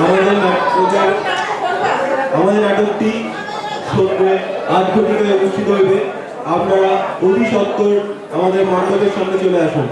আমাদের নাটকটি আজ ঘটিকায় অনুষ্ঠিত হইবে। আপনারা অতি সত্বর আমাদের মণ্ডপের সামনে চলে আসুন।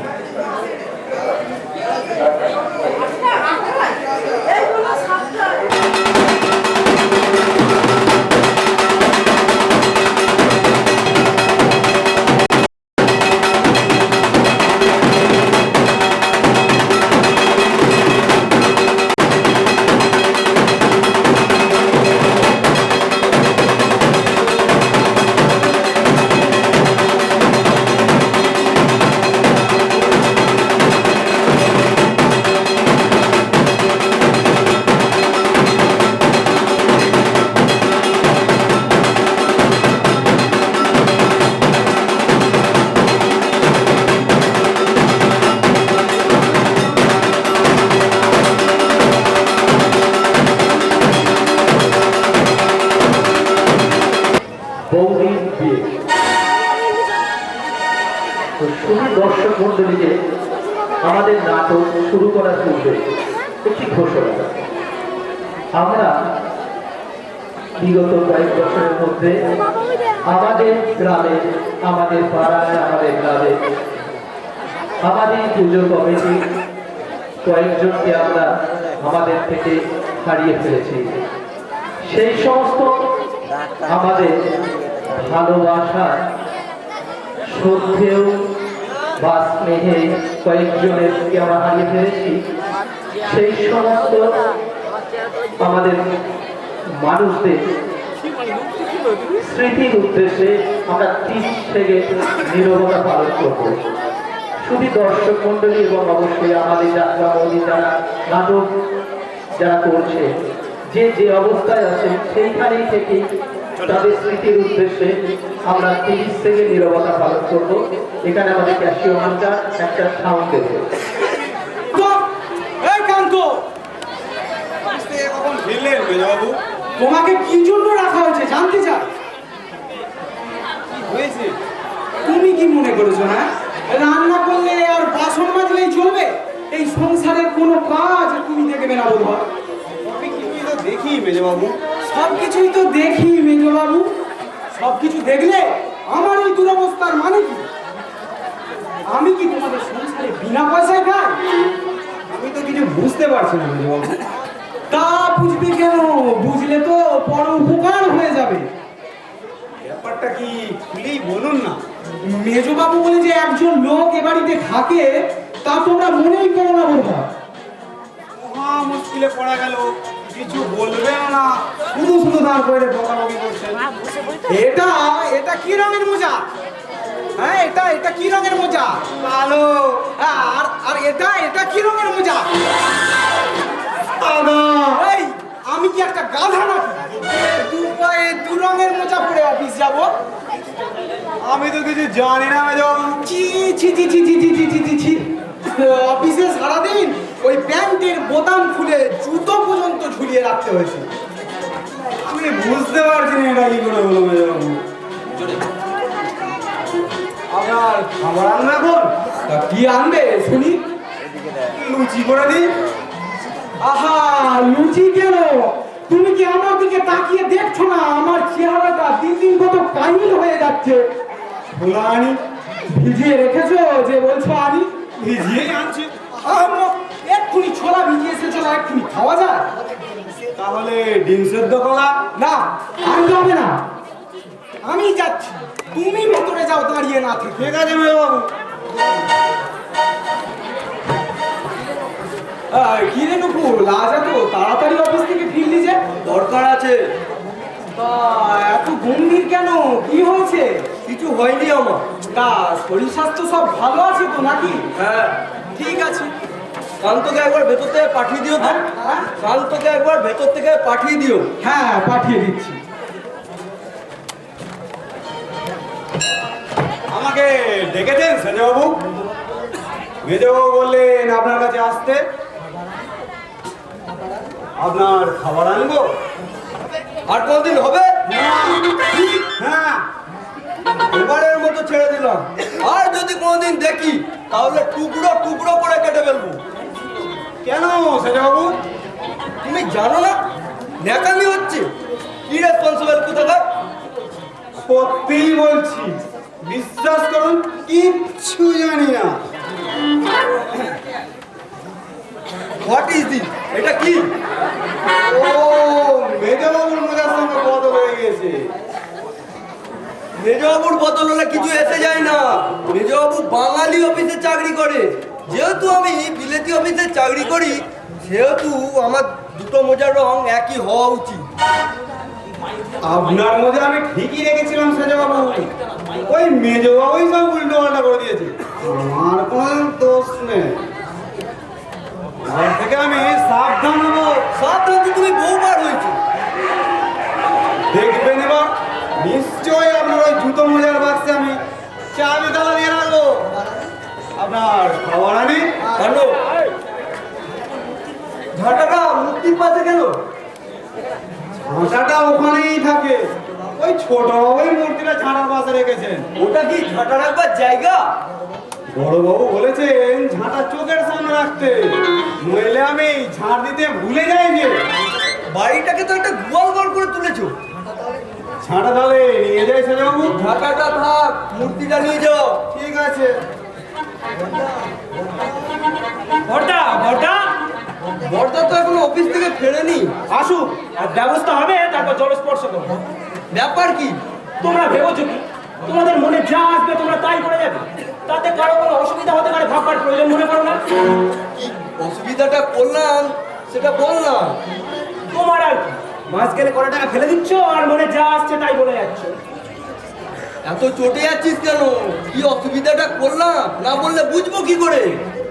দর্শক মন্ডলীকে আমাদের নাটক শুরু করার পূর্বে একটি ঘোষণা। আমরা বিগত কয়েক বছরের মধ্যে আমাদের গ্রামে, আমাদের পাড়ায়, আমাদের গ্রামে আমাদের পুজো কমিটি কয়েকজনকে আমরা আমাদের থেকে হারিয়ে ফেলেছি। সেই সমস্ত আমাদের ভালোবাসা, শ্রদ্ধেয় বা স্নেহে কয়েকজনেরকে আমরা হারিয়ে ফেলেছি। সেই সমস্ত আমাদের মানুষদের স্মৃতির উদ্দেশ্যে আমরা 30 সেকেন্ড নীরবতা পালন করব। শুধু দর্শক মন্ডলী এবং অবশ্যই আমাদের যাত্রা মন্দির যারা নাটক যারা করছে, যে যে অবস্থায় আছে সেইখানেই থেকে তাদের স্মৃতির উদ্দেশ্যে আমরা 30 সেকেন্ড নীরবতা পালন করব। এখানে আমাদের ক্যাশিও মাস্টার একটা সাউন্ড দেবে। তোমাকে কি জন্য রাখা হয়েছে জানতে চাই। হয়েছে তুমি কি মনে করেছো? না রান্না করলে আর বাসন মাজলেই চলবে? এই সংসারের কোনো কাজ তুমি দেখবে না বোধ হয়? সবকিছুই তো দেখি মেজবাবু, সবকিছুই তো দেখি মেজবাবু। সবকিছু দেখলে আমার এই দুরবস্থার মানে কি? আমি কি তোমাদের সংসারে বিনা পয়সায় খাই? আমি তো কিছু বুঝতে পারছি না মেজবাবু। তা বুঝবে কেন? বুঝলে তো বড় উপকার হয়ে যাবে। ব্যাপারটা কি খুলেই বলুন না। মেজবাবু বলে যে একজন লোক এ বাড়িতে থাকে তা তোমরা মনেই করো না বলবা। মহা মুশকিলে পড়া গেল, কিছু বলবেন না, শুধু শুধু দাঁড় করে বকাবকি করছেন। এটা এটা কি রঙের মোজা? হ্যাঁ, এটা এটা কি রঙের মোজা? কালো। আর আর এটা এটা কি রঙের মোজা? এই আমি কি একটা গাধা নাকি? দু রঙের মোজা পরে অফিস যাব? আমি তো কিছু জানি না ম্যাডাম। ছি ছি ছি ছি ছি ছি ছি ছি ছি। অফিসে সারাদিন ওই প্যান্টের বোতাম খুলে জুতো পর্যন্ত ঝুলিয়ে রাখতে হয়েছে। আমি বুঝতে পারছি না এটা কি করে হলো ম্যাডাম। আপনার খাবার আনবে এখন? তা কি আনবে শুনি? লুচি করে দিই। আহা, লুচি কেন? তুমি কি আমার দিকে তাকিয়ে দেখছো না? আমার চেহারাটা দিন দিন কত কাহিল হয়ে যাচ্ছে। ছোলা আনি? ভিজিয়ে রেখেছো যে বলছো আনি? ভিজিয়ে আনছি। এক্ষুনি ছোলা ভিজিয়ে এসেছো না, এক্ষুনি খাওয়া যায়? তাহলে ডিম সেদ্ধ কলা? না, আনতে হবে না, আমি যাচ্ছি। তুমি ভেতরে যাও দাঁড়িয়ে না থেকে। ঠিক আছে মেয়েবাবু। কি রে নুপুর, আজ এত তাড়াতাড়ি অফিস থেকে ফিরলি যে? দরকার আছে। তা এত গম্ভীর কেন? কি হয়েছে? কিছু হয়নি আমার। তা শরীর স্বাস্থ্য সব ভালো আছে তো নাকি? হ্যাঁ ঠিক আছে। শান্তকে একবার ভেতর থেকে পাঠিয়ে দিও। শান্তকে একবার ভেতর থেকে পাঠিয়ে দিও। হ্যাঁ পাঠিয়ে দিচ্ছি। আমাকে ডেকেছেন সেজবাবু? মেজবাবু বললেন আপনার কাছে আসতে। আপনার খাবার আনবো? আর কতদিন হবে? হ্যাঁ, এবারের মতো ছেড়ে দিলাম। আর যদি কোনোদিন দেখি তাহলে টুকরো টুকরো করে কেটে ফেলবো। কেন সেজবাবু? তুমি জানো না ন্যাকামি হচ্ছে? ইরেসপন্সিবল কোথাকার। সত্যিই বলছি, বিশ্বাস করুন কিচ্ছু জানি না। What is this? এটা কি? ও মেজবাবুর মজার সঙ্গে বদল হয়ে গেছে। মেজবাবুর বদল হলে কিছু এসে যায় না। মেজবাবু বাঙালি অফিসে চাকরি করে। যেহেতু আমি বিলেতি অফিসে চাকরি করি, সেহেতু আমার দুটো মোজার রং একই হওয়া উচিত। আপনার মধ্যে আমি ঠিকই রেখেছিলাম সেজবাবু, ওই মেজবাবুই সব উল্টো পাল্টা করে দিয়েছে। আমার কোনো দোষ নেই। এবার থেকে আমি সাবধান হবো। সাবধান তো তুমি বহুবার হয়েছো। দেখবেন এবার নিশ্চয়ই আপনার ওই জুতো মোজার বাক্সে আমি চাবি তালা দিয়ে রাখবো। আপনার খাবার আনি কেন ঝাঁটাটা মুক্তির পাশে কেন? ঝাঁটাটা ওখানেই থাকে। ওই ছোট ওই মূর্তিটা ঝাঁটার পাশে রেখেছেন। ওটা কি ঝাঁটা রাখবার জায়গা? বড়বাবু বলেছেন ঝাঁটা চোখের সামনে রাখতে, নইলে আমি ঝাড় দিতে ভুলে যাই যে। বাড়িটাকে তো একটা গোয়াল ঘর করে তুলেছো। ঝাঁটা তাহলে নিয়ে যাই সেজবাবু। ঝাঁটাটা থাক, মূর্তিটা নিয়ে যাও। ঠিক আছে। বর্দা তো এখনো অফিস থেকে ফেরেনি। আসুক আর ব্যবস্থা হবে, তারপর জলস্পর্শ করবো। ব্যাপার কি? তোমরা ভেবেছো কি তোমাদের মনে যা আসবে তোমরা তাই করে যাবে? তাতে কারো কোনো অসুবিধা হতে পারে ভাববার প্রয়োজন মনে করো না। কি অসুবিধাটা করলাম সেটা বললাম। তোমার আর কি, মাস গেলে কটা টাকা ফেলে দিচ্ছ আর মনে যা আসছে তাই বলে যাচ্ছ। এত চটে যাচ্ছিস কেন? কি অসুবিধাটা করলাম না বললে বুঝবো কি করে?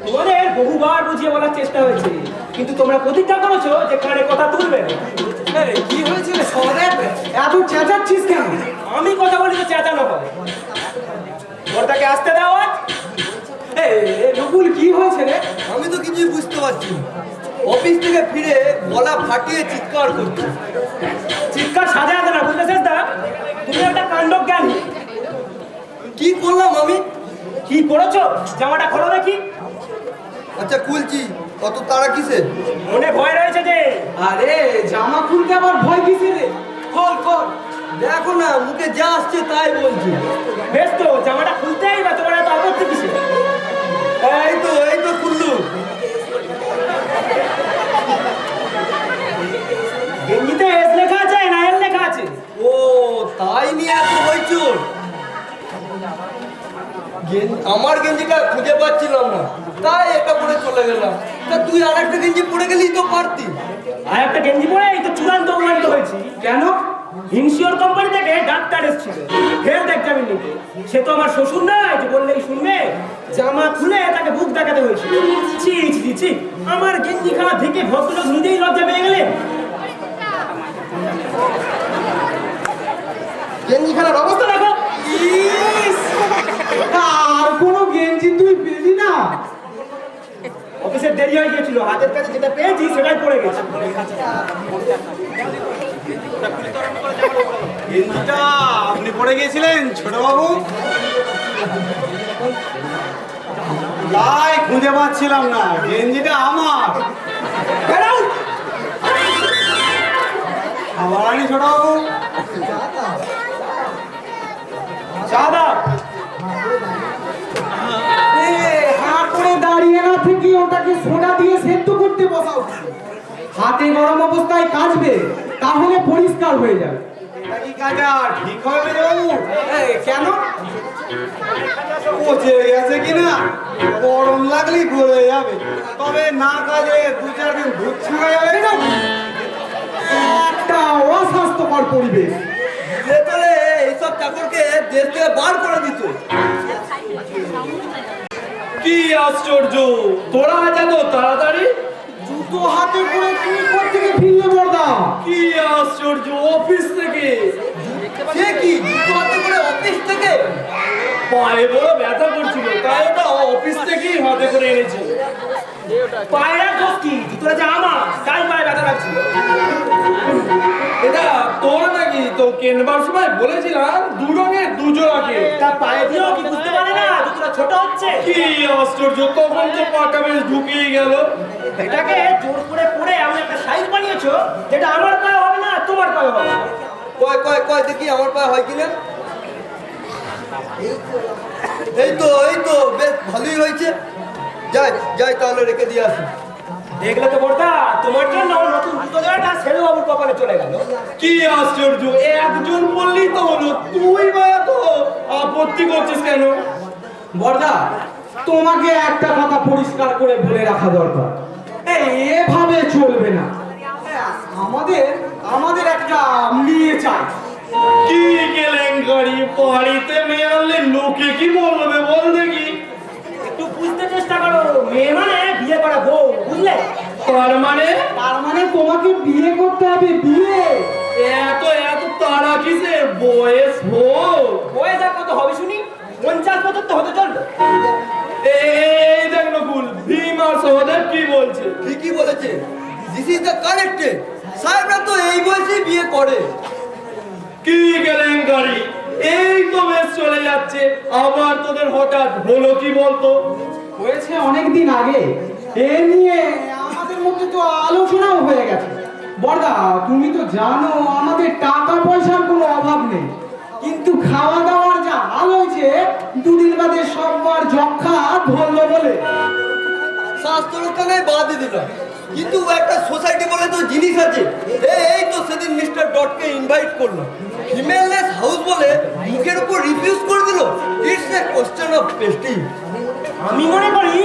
তোমাদের বহুবার বুঝিয়ে বলার চেষ্টা হয়েছে, কিন্তু তোমরা প্রতিজ্ঞা করেছো যে কানে কথা তুলবে না। কি হয়েছে সদের এত চেঁচাচ্ছিস কেন? আমি কথা বলি তো চেঁচানো হয়। ওটাকে আসতে দাও আজ। নকুল কি হয়েছে রে? আমি তো কিছুই বুঝতে পারছি না। অফিস থেকে ফিরে গলা ফাটিয়ে চিৎকার করছি। চিৎকার সাজাতে না, বুঝতেছিস দা? তুমি একটা কাণ্ড জ্ঞানী। কি করলাম আমি? কি করেছো? জামাটা খোলো দেখি। আচ্ছা খুলছি, কত তারা কিসের? মনে ভয় রয়েছে যে। আরে জামা খুলতে আবার ভয় কিসের রে? খোল খোল, দেখো না মুখে যা আসছে তাই বলছি। বেশ তো, জামাটা খুলতেই বা তোমার এত আপত্তি কিসে? এই তো খুললু। গেঞ্জিতে এস লেখা আছে না এল লেখা আছে? ও তাই নিয়ে এত হইচুর। আমার গেঞ্জিটা খুঁজে পাচ্ছিলাম না, তাই এটা পরে চলে গেলাম। তা তুই আর একটা গেঞ্জি পরে গেলি তো পারতি। আর একটা গেঞ্জি পরে এই তো চূড়ান্ত অপমানিত হয়েছি। কেন? ইনসিওর কোম্পানি থেকে ডাক্তার এসেছিল হেলথ এক্সামিন নিতে। সে তো আমার শ্বশুর নয় যে বললেই শুনবে। জামা খুলে তাকে বুক দেখাতে হয়েছিল। ছি ছি ছি, আমার গেঞ্জি খাওয়া দেখে ভদ্রলোক নিজেই লজ্জা পেয়ে গেলেন। গেঞ্জি খানার অবস্থা দেখো। আর কোনো গেঞ্জি তুই পেলি না? অফিসের দেরি হয়ে গিয়েছিল, হাতের কাছে যেটা পেয়েছি সেটাই পড়ে গেছে। গেঞ্জিটা আপনি পরে গিয়েছিলেন ছোট বাবু? তাই খুঁজে পাচ্ছিলাম না, গেঞ্জিটা আমার। খাবার আনি ছোট বাবু। চা দাও। হাঁ করে দাঁড়িয়ে না থেকে ওটাকে সোডা দিয়ে সেদ্ধ করতে বসাও। হাতে গরম অবস্থায় কাচবে, তাহলে পরিষ্কার হয়ে যাবে। কি কাজা ঠিক হবে রে বাবু? কেন? পচে গেছে কিনা গরম লাগলেই গলে যাবে, তবে না কাজে 2-4 দিন দুধ ছাড়া যাবে না। একটা অস্বাস্থ্যকর পরিবেশ। তাহলে এইসব চাকরকে দেশ থেকে বার করে দিত। কি আশ্চর্য, তোরা আজ এত তাড়াতাড়ি? জুতো হাতে করে তুই কোত্থেকে ফিরলে বর্দা? কি আশ্চর্য, অফিস থেকে। সে কি জুতো হাতে করে অফিস থেকে? পায়ে বড় ব্যথা করছিল, তাই ওটা অফিস থেকেই হাতে করে এনেছে। পায়ের দোষ কি? জুতোটা যে আমার, তাই পায়ে ব্যথা লাগছিল। এটা তোর নাকি? তো কেনবার সময় বলেছিলাম 2 রঙের 2 জোড়াকে। তা পায়ে দিয়েও কি বুঝতে পারে না জুতোটা ছোট হচ্ছে? যাচ্ছে। কি আশ্চর্য, তখন তো পাটা বেশ ঢুকেই গেল। এটাকে জোর করে পড়ে এমন একটা সাইজ বানিয়েছো যেটা আমার পায়ে হবে না, তোমার পায়ে হবে। কয় কয় কয় দেখি আমার পায়ে হয় কিনা। এই তো বেশ ভালোই হয়েছে। যাই যাই তাহলে রেখে দিয়ে আসি। দেখলে তো বড়দা, তোমার জন্য নতুন জুতো দেওয়াটা ছেলে বাবুর কপালে চলে গেল। কি আশ্চর্য, একজন বললেই তো হলো, তুই বা এত আপত্তি করছিস কেন? বর্দা, তোমাকে একটা কথা পরিষ্কার করে বলে রাখা দরকার, এভাবে চলবে না। আমাদের আমাদের একটা মেয়ে চাই। কি কেলেঙ্কারি, বাড়িতে মেয়ে আনলে লোকে কি বলবে বল দেখি? একটু বুঝতে চেষ্টা করো, মেয়ে মানে বিয়ে করা বউ, বুঝলে? তার মানে তোমাকে বিয়ে করতে হবে, বিয়ে। এত এত তারা কিসের? বয়স হোক। বয়স আর কত হবে শুনি? 50 বছর তো হতে চলবে। এই দেখ নকুল, ভীম আর সহদেব কি বলছে। ঠিকই বলেছে, দিস ইজ দ্য কারেক্ট। সাহেবরা তো এই বয়সে বিয়ে করে। কি কেলেঙ্কারি, এই তো বেশ চলে যাচ্ছে, আবার তোদের হঠাৎ হলো কি বলতো? হয়েছে অনেকদিন আগে, এ নিয়ে আমাদের মধ্যে তো আলোচনাও হয়ে গেছে। বর্দা, তুমি তো জানো আমাদের টাকা পয়সার কোনো অভাব নেই, কিন্তু খাওয়া দাওয়ার যা হাল হয়েছে, দুদিন বাদে সববার যক্ষা ধরলো বলে। স্বাস্থ্য রক্ষায় বাদ দিলাম, কিন্তু একটা সোসাইটি বলে তো জিনিস আছে। এই তো সেদিন মিস্টার ডটকে ইনভাইট করলো, ফিমেলনেস হাউস বলে মুখের উপর রিফিউজ করে দিল। It's a question of Prestige. আমি মনে করি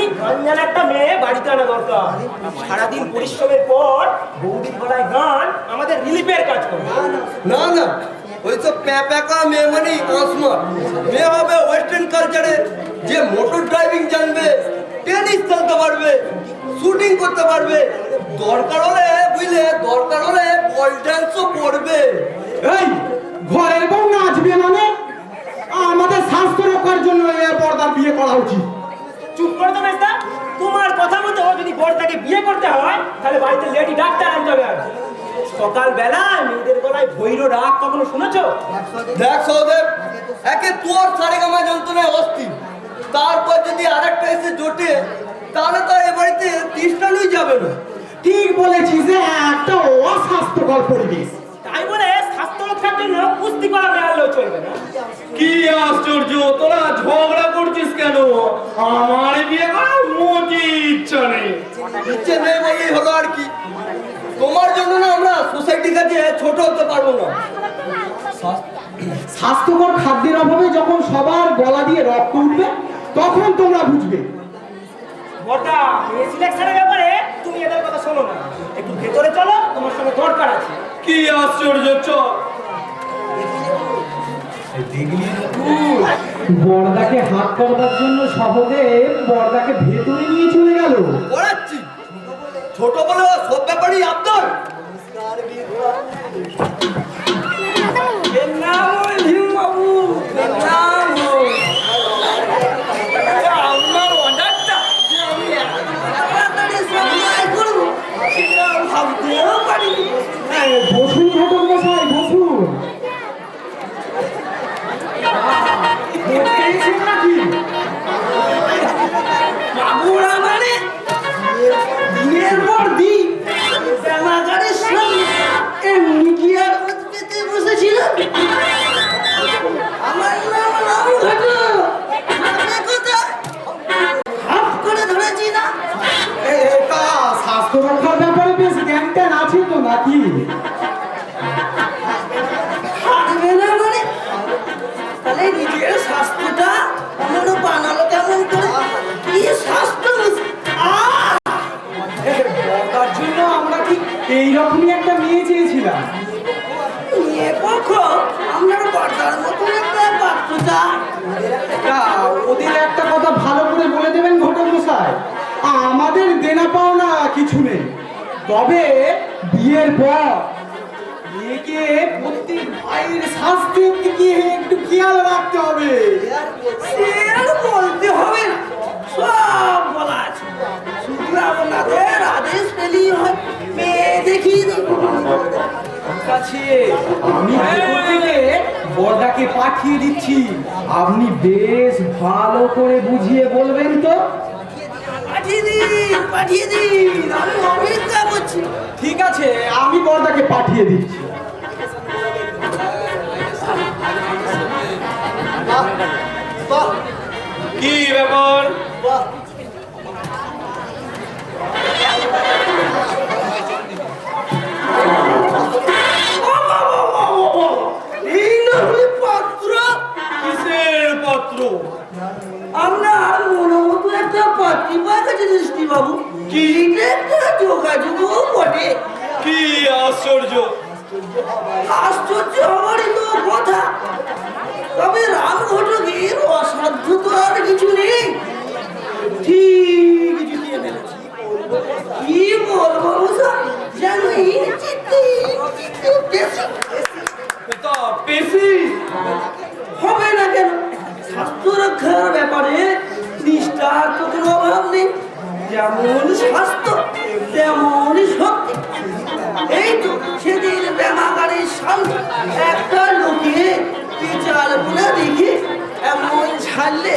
গান একটা মেয়ে বাড়িতে আনা দরকার। সারাদিন পরিশ্রমের পর বৌদির গলায় গান আমাদের রিলিফের কাজ করবে। না না, ওইসব প্যাকা মেয়ে মানেই অস্মার্ট। মেয়ে হবে ওয়েস্টার্ন কালচারে, যে মোটর ড্রাইভিং জানবে, টেনিস খেলতে পারবে, শুটিং করতে পারবে, দরকার হলে বল ডান্সও করবে। এই ঘরের বউ নাচবে মানে? আমাদের স্বাস্থ্য রক্ষার জন্য এ বর্দার বিয়ে করা উচিত। চুপ করে তো মেস্তা, তোমার কথা মতো যদি বড়টাকে বিয়ে করতে হয় তাহলে বাড়িতে লেডি ডাক্তার আনতে হবে। আর সকালবেলা মেয়েদের গলায় ভৈর রাগ কখনো শুনেছো? দেখ সহদেব, একে তোর সারেগামা যন্ত্রণায় অস্থির, তারপর যদি আরেকটা এসে জোটে, তাহলে তো এ বাড়িতে তৃষ্ণানুই যাবে না। ঠিক বলেছিস, যে একটা অস্বাস্থ্যকর পরিবেশ। তাই বলে স্বাস্থ্য রক্ষার জন্য কুস্তি করা মেয়ালেও চলবে না। কি আশ্চর্য, তোরা ঝগড়া করছিস কেন? আমার বিয়ে করার মোটি ইচ্ছা নেই। ইচ্ছে নেই বলেই হলো আর কি। তোমার জন্য না আমরা সোসাইটির কাছে ছোট হতে পারবো না। স্বাস্থ্যকর খাদ্যের অভাবে যখন সবার গলা দিয়ে রক্ত উঠবে, তখন তোমরা বুঝবে। বড়টা মেয়ে সিলেকশনের ব্যাপারে তুমি এদের কথা শোনো না, একটু ভেতরে চলো, তোমার সঙ্গে দরকার আছে। কি আশ্চর্য, চল। বর্দাকে হাত করবার জন্য সহদেব বর্দাকে ভেতরে নিয়ে চলে গেল। পড়াচ্ছি ছোট বলে সব ব্যাপারই আপনার। আপনার অর্ডারটা যে আমি এত তাড়াতাড়ি সাপ্লাই করব সেটা ভাবতেও পারিনি। বসুন ঘটক মশাই, বসুন। দেখেছেন নাকি? বাবুরা মানে দিনের পর দিন বেলাগারের সামনে এমনি কি আর পেতে বসেছিল? আমার নাম রামঘাট, সামনে কোথায় হাফ করে ধরেছি না? এটা স্বাস্থ্য রক্ষার ব্যাপারে বেশ জ্ঞান ট্যান আছে তো নাকি? থাকবে না মানে তাহলে নিজের স্বাস্থ্যটা অন্য বানালো কেমন করে? কি স্বাস্থ্য তার জন্য আমরা কি এইরকমই একটা মেয়ে চেয়েছিলাম। নিয়ে পক্ষ আপনার বাটার মতো একটা পাত্রটা। তা ওদের একটা কথা ভালো করে বলে দেবেন ঘটক মশাই, আমাদের দেনা পাওনা কিছু নেই, তবে বিয়ের পর মেয়েকে প্রত্যেক ভাইয়ের স্বাস্থ্যের দিকে একটু খেয়াল রাখতে হবে। সে আর বলতে হবে না, সব বলা আছে। শুধু আপনাদের আদেশ পেলেই হয়, মেয়ে দেখিয়ে দেব। কাছে আমি ভেতর থেকে বর্দাকে পাঠিয়ে দিচ্ছি, আপনি বেশ ভালো করে বুঝিয়ে বলবেন তো। পাঠিয়ে দিন, আমি অপেক্ষা করছি। ঠিক আছে, আমি বর্দাকে পাঠিয়ে দিচ্ছি। কি ব্যাপার? এই না হলে পাত্র, কিসের পাত্র? আপনার মনে মতো একটা পাত্রী পাওয়া গেছে দৃষ্টি বাবু। কি একটা যোগাযোগ বটে। কি আশ্চর্য! আশ্চর্য হওয়ারই তো কথা। তবে রাম ঘটকের অসাধ্য তো আর কিছু নেই। ঠিক জুটিয়ে ফেলেছি। কি বলবো স্যার, যেন ইঞ্চিতে তা পেশি হবে না কেন? স্বাস্থ্য রক্ষার ব্যাপারে নিষ্ঠার তো কোনো অভাব নেই। যেমন স্বাস্থ্য তেমন শক্তি। এই তো সেদিন ব্যায়ামাগারের সামনে একটা লোকে চাল বোনা দেখে এমন ছাড়লে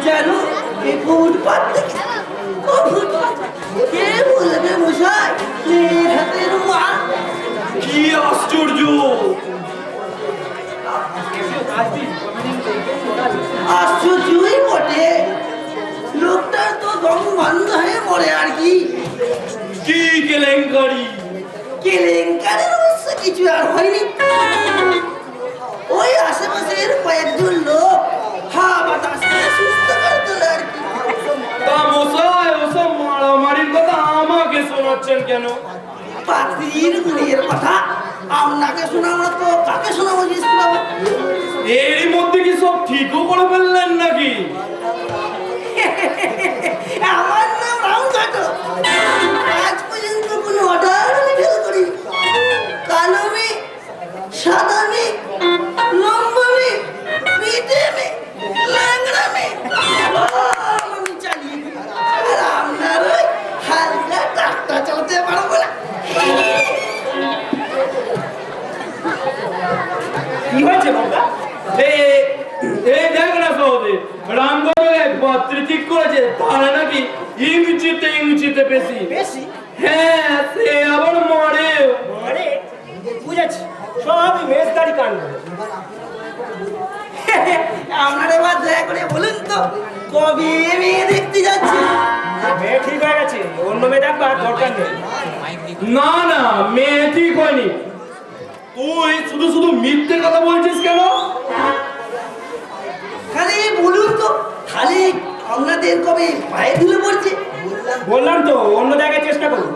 যেন ফুটপাত দেখে। ও ফুটপাত কে বলবে মশাই, মেয়ের হাতের মাল। কি আশ্চর্য! আশ্চর্যই বটে। লোকটার তো দম বন্ধ হয়ে মরে আর কি। কি কেলেঙ্কারি! কেলেঙ্কারির অবশ্য কিছু আর হয়নি। ওই আশেপাশের কয়েকজন লোক হা বাতাস করে সুস্থ করে তোলে আর কি। তা মশাই, ওসব মারামারির কথা আমাকে শোনাচ্ছেন কেন? পাত্রীর গুণের কথা আপনাকে শোনাবো না তো কাকে শোনাবো? শোনাবো এরই মধ্যে কি সব ঠিকও করে ফেললেন নাকি? আমার নাম রামঘাটো। আজ পর্যন্ত কোনো অর্ডার আমি ফেল করিনি। কালো মেয়ে, সাদা মেয়ে, লম্বা মেয়ে, পিঠে মেয়ে, ল্যাংড়া মেয়ে, আমি চালিয়ে দিই। আর আপনার ওই হালকা টাকটা চালাতে পারবো না। কি হয়েছে বাবা? এই দেখ না সহজে রামগড় এক পাত্রী ঠিক করেছে, তারা নাকি ইঞ্চিতে বেশি। বেশি হ্যাঁ, সে আবার মরে। মানে বুঝেছি, সবই মেজদারি কাণ্ড। আপনার এবার দয়া করে বলুন তো কবে মেয়ে দেখতে যাচ্ছে? মেয়ে ঠিক হয়ে গেছে, অন্য মেয়ে দেখবার দরকার নেই। না না, মেয়ে ঠিক হয়নি। তুই শুধু শুধু মিথ্যে কথা বলছিস কেন? খালি বলুন তো, খালি আপনাদের কবে পায়ে ধুলে পড়ছে? বললাম তো অন্য জায়গায় চেষ্টা করুন।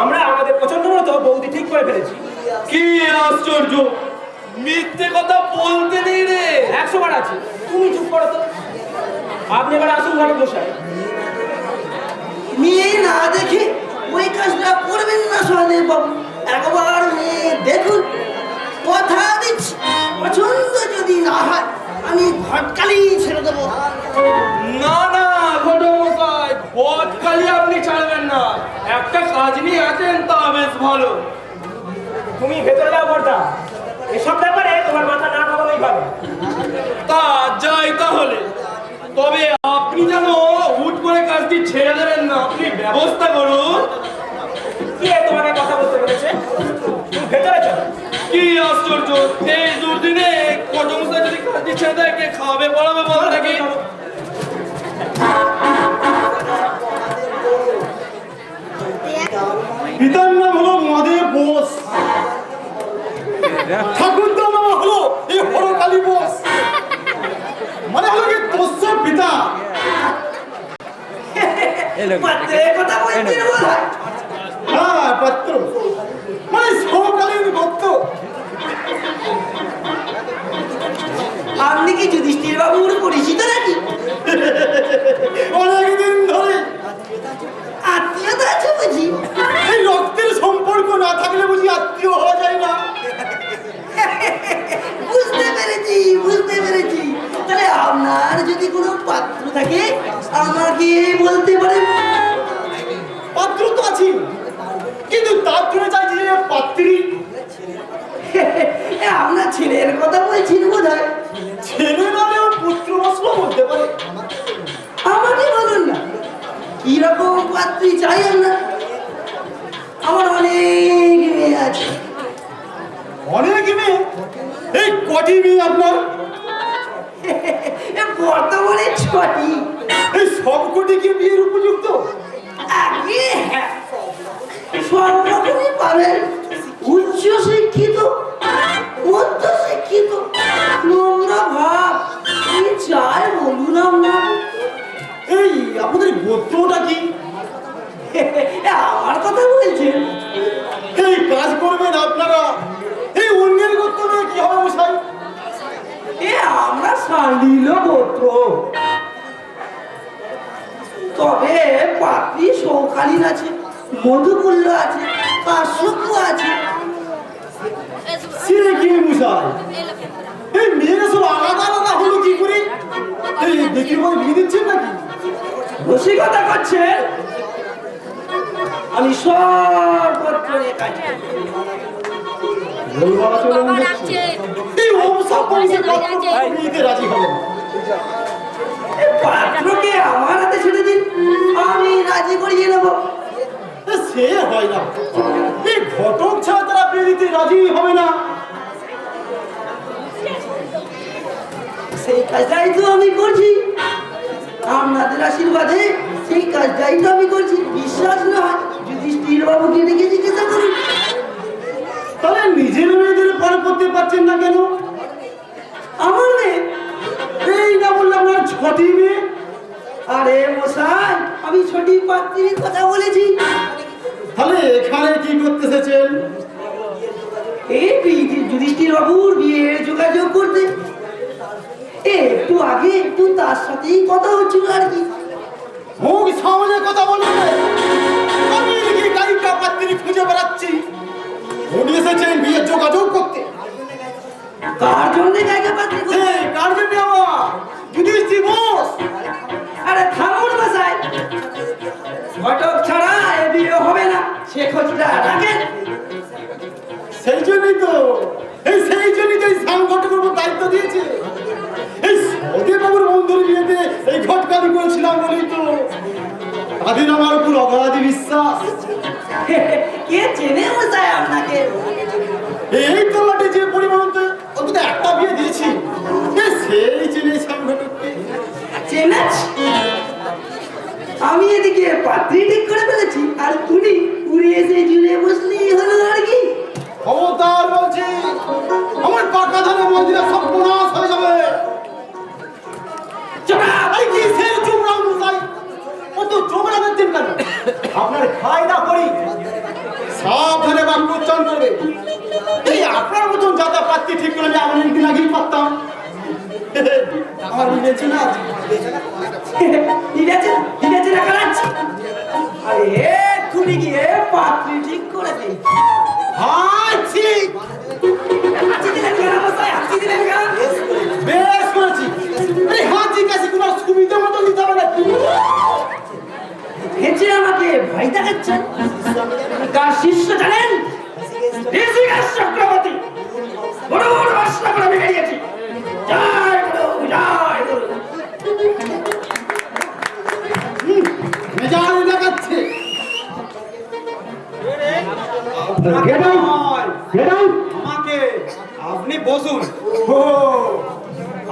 আমরা আমাদের পছন্দ মতো বৌদি ঠিক করে ফেলেছি। কি আশ্চর্য! মিথ্যে কথা বলতে নেই রে। 100 বার আছে, তুমি চুপ করো তো। আপনি এবার আসুন ঘটক মশাই। মেয়ে না দেখে ওই কাজটা করবেন না সহদেব বাবু। একবার মেয়ে দেখুন, কথা দিচ্ছি পছন্দ যদি না হয় আমি ঘটকালি ছেড়ে দেবো। না না ঘটমশাই, ভটকালি আপনি ছাড়বেন না। একটা কাজ নিয়ে আছেন, তা বেশ ভালো। তুমি ভেতরে যাও বর্দা, এসব ব্যাপারে তোমার মাথা না ঘামানোই ভালো। তা যাই তাহলে। তবে আপনি যেন হুট করে কাজটি ছেড়ে দেবেন না, আপনি ব্যবস্থা করুন। কে তোমাকে কথা বলতে বলেছে? তুমি ভেতরে চলো। কি আশ্চর্য! এই দুর্দিনে ঘটমশাই যদি কাজটি ছেড়ে দেয়, কে খাবে পড়াবে বল নাকি? পিতার নাম হলো মহাদেব বোস, ঠাকুরদার নাম হলো এই হরকালী বোস। মানে হলো কি তোর পিতা। পাত্রের কথা বলছেন বোধ হয়। হ্যাঁ, পাত্র মানে সকালীন ভক্ত। আপনি কি যুধিষ্ঠির বাবুর পরিচিত নাকি? অনেকদিন ধরে আত্মীয়তা আছে বুঝি? এই রক্তের সম্পর্ক না থাকলে বুঝি আত্মীয় হওয়া যায় না। বুঝতে পেরেছি, বুঝতে পেরেছি। তাহলে আপনার যদি কোনো পাত্র থাকে আমাকে বলতে পারেন। পাত্র তো আছি, কিন্তু তার জন্য চাইছি যে পাত্রী। আপনার ছেলের কথা বলছেন বোধ হয়। ছেলে নামে ওর পুত্র বসলো বলতে পারে। আমাকে বলুন না কিরকম পাত্রী চাই আপনার? আমার অনেক মেয়ে আছে। অনেক মেয়ে? এই কটি মেয়ে আপনার? বর্তমানে 6টি। এই সব কটি কি বিয়ের উপযুক্ত? আগে হ্যাঁ, সব রকমই পাবেন। উচ্চ শিক্ষিত, মধ্য শিক্ষিত, নোংরা ভাব, কি চাই বলুন আপনার? এই আপনাদের গোত্রটা কি? আমার কথা বলছেন? এই কাজ করবেন আপনারা, এই অন্যের গোত্র নিয়ে কি হবে মশাই? আমরা সালিল গোত্র। তবে পাত্রী সৌকালীন আছে, মধুকুল্য আছে, কাশ্যপ আছে। সে কি মশাই? এই মেয়েরা সব আলাদা আলাদা হলো কি করে? এই দেখি বলে বিয়ে দিচ্ছেন নাকি? রসিকতা করছেন? আমি সব গোত্র নিয়ে কাজ করি। বলবা চলে যাচ্ছে। এই সব বংশের গোত্র বিয়েতে রাজি হবে না। এই পাত্রকে আমার হাতে ছেড়ে দিন, আমি রাজি করিয়ে নেবো। সে হয় না, এই ঘটক ছাড়া তারা বিয়ে দিতে রাজি হবে না। সেই কাজটাই তো আমি করছি, আপনাদের আশীর্বাদে সেই কাজটাই তো আমি করছি। বিশ্বাস না হয় যুধিষ্ঠির বাবুকে ডেকে জিজ্ঞাসা করুন। তাহলে নিজের মেয়েদের পরে করতে পারছেন না কেন? আমার মেয়ে? এই না বললাম না 6টি মেয়ে। আরে মশাই, আমি ছোটি পাত্রীর কথা বলেছি। তাহলে এখানে কি করতে এসেছেন? এই যুধিষ্ঠির বাবুর বিয়ের যোগাযোগ করতে। একটু আগে একটু তার সাথেই কথা হচ্ছিল আর কি। মুখ সামনে কথা বলবেন। আমি এদিকে গাড়িটা পাত্রী খুঁজে বেড়াচ্ছি, উনি এসেছেন বিয়ের যোগাযোগ করতে। কার জন্য জায়গা পাত্রী খুঁজতে? এই কার জন্য? আমার যুধিষ্ঠির বোস। আরে থামুন মশাই, ঘটক ছাড়া এ বিয়ে হবে না, সে খোঁজটা রাখেন। সেই জন্যই তো এই সংগঠনের উপর দায়িত্ব দিয়েছে। এই সৌদি বাবুর বন্ধুর বিয়েতে এই ঘটকালি করেছিলাম বলেই তো তাদের আমার উপর অগাধ বিশ্বাস। কে চেনে মশাই আপনাকে? এই তল্লাটে যে পরিমাণ অন্তত একটা বিয়ে দিয়েছি, সেই চেনে সংগঠনকে। চেনেছি? আমি এদিকে পাত্রী ঠিক করে ফেলেছি, আর উনি উড়ে এসে জুড়ে বসলেই হলো আর কি। ক্ষমতার বলছি, আমার পাকা ধানের মন্দিরে সব প্রনাশ হয়ে যাবে। এই কি সেই চুমরাম মশাই? অত চোখরা দিচ্ছেন কেন? আপনার খাই না করি সাবধানে বাক্য উচ্চারণ করবে। এই আপনার মতন যাতা পাত্রী ঠিক করে আমি একদিন আগেই পারতাম। আমার বুঝেছি না, ঠিক আছে দেখা যাচ্ছে। আরে তুমি গিয়ে পাত্রী ঠিক করে দিই। হাঁচি হাঁচি দিলেন কেন মশাই? হাঁচি দিলেন কেন? বেশ করেছি। এই হাঁচি কাছে কোনো সুবিধা মতো নিতে হবে না। হেঁচে আমাকে ভয় দেখাচ্ছেন? কার শিষ্য জানেন? ঋষিকেশ চক্রবর্তী। বড় বড় বাসনা করে আমি বেরিয়েছি। জয় গুরু, জয় গুরু। মেজাজ দেখাচ্ছে। আমাকে আপনি বসুন। ও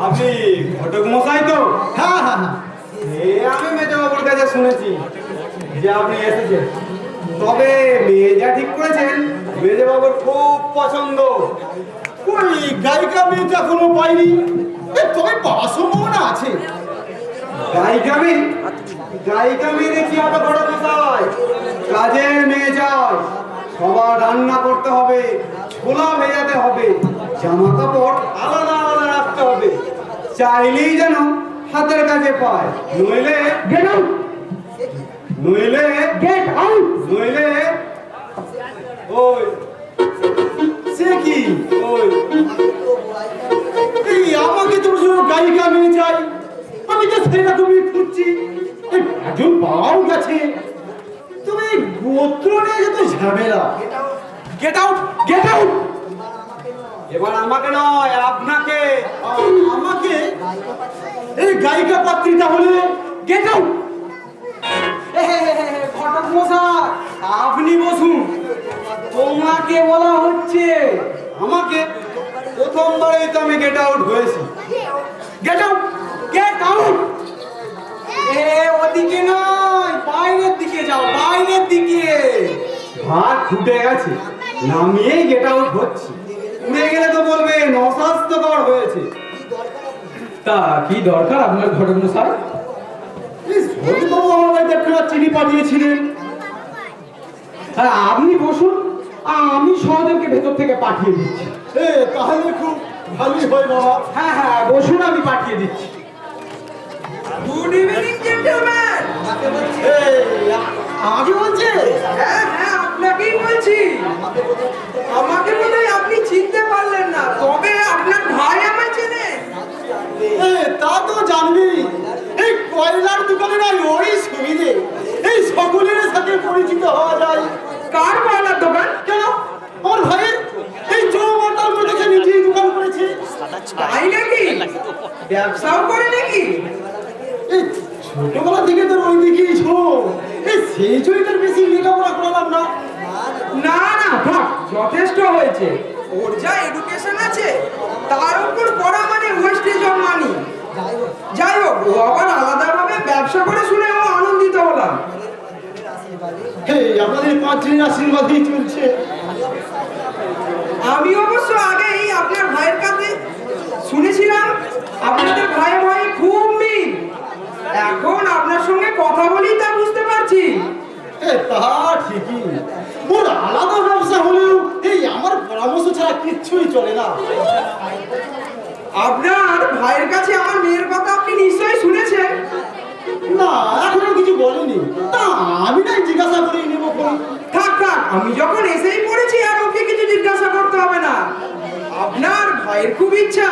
আপনি ঘটক মশাই তো? হ্যাঁ হ্যাঁ হ্যাঁ, আমি মেজবাবুর কাছে শুনেছি যে আপনি এসেছেন। তবে মেয়ে যা ঠিক করেছেন মেজবাবুর খুব পছন্দ। ওই গায়িকা মেয়ে তো এখনো পাইনি, তবে পাওয়ার সম্ভাবনা আছে। গায়িকা মেয়ে দেখি আমরা ঘটক মশাই কাজের মেয়ে চাই। সবার রান্না করতে হবে, ছোলা ভেজাতে হবে, জামা কাপড় আলাদা আলাদা রাখতে হবে, চাইলেই যেন হাতের কাছে পায়। নইলে ওই সে কি ওই এই আমাকে তো গায়িকা মেয়ে চাই, আমি তো সেরকমই খুঁজছি। একজন পাও গেছে, তুমি গোত্র নিয়ে যত ঝামেলা। গেট আউট এবার আমাকে নয়, আপনাকে। আমাকে? এই গায়িকা পাত্রী তাহলে গেট আউট। ঘটক মশাই, আপনি বসুন। তোমাকে বলা হচ্ছে। আমাকে? প্রথমবারেই তো আমি গেট আউট হয়েছি। Get out, get out. ওদিকে নয়, বাইরের দিকে যাও, বাইরের দিকে। ভাত ফুটে গেছে, নামিয়েই গেট আউট হচ্ছে। উড়ে গেলে তো বলবেন অস্বাস্থ্যকর হয়েছে। তা কি দরকার আপনার ঘটক মশাই? বাবু আমার বাড়িতে একটা চিনি পাঠিয়েছিলেন। আপনি বসুন, আমি সহদেবকে ভেতর থেকে পাঠিয়ে দিচ্ছি। তাহলে খুব ভালোই হয় বাবা। হ্যাঁ হ্যাঁ, বসুন, আমি পাঠিয়ে দিচ্ছি। Good evening gentleman. আমাকে বলছে? হ্যাঁ হ্যাঁ, আপনাকেই বলছি। আমাকে বোধহয় আপনি চিনতে পারলেন না, তবে আপনার ভাই আমায় চেনে। তা তো জানবি, এই কয়লার দোকানে নাই ওই সুবিধে এই সকলের সাথে পরিচিত হওয়া যায়। কার কয়লার দোকান? কেন, আমার ভাইয়ের এই চৌমাতার মধ্যে নিজেই দোকান করেছে। তাই নাকি? ব্যবসাও করে নাকি? এই ছোটবেলা থেকে তোর ওই দিকেই ছোট, এই সেই চরিত্রের বেশি লেখাপড়া করালাম না। না না, থাক, যথেষ্ট হয়েছে। ওর যা এডুকেশন আছে তার উপর পড়া মানে ওয়েস্টেজ অফ মানি। যাই হোক, ও আবার আলাদাভাবে ব্যবসা করে শুনে ও আনন্দিত হলাম। আপনাদের পাঁচ জনের আশীর্বাদেই চলছে। আমি অবশ্য আগেই আপনার ভাইয়ের কাছে শুনেছিলাম আপনাদের ভাই ভাই খুব মিল। এখন আপনার সঙ্গে কথা বলি তা বুঝতে পারছি। তা ঠিকই, ওর আলাদা ব্যবসা হলেও এই আমার পরামর্শ ছাড়া কিচ্ছুই চলে না। আপনার ভাইয়ের কাছে আমার মেয়ের কথা আপনি নিশ্চয়ই শুনেছেন। না, এখনো কিছু বলেনি। তা আমি নাই জিজ্ঞাসা করে নেবো। থাক থাক, আমি যখন এসেই পড়েছি আর ওকে কিছু জিজ্ঞাসা করতে হবে না। আপনার ভাইয়ের খুব ইচ্ছা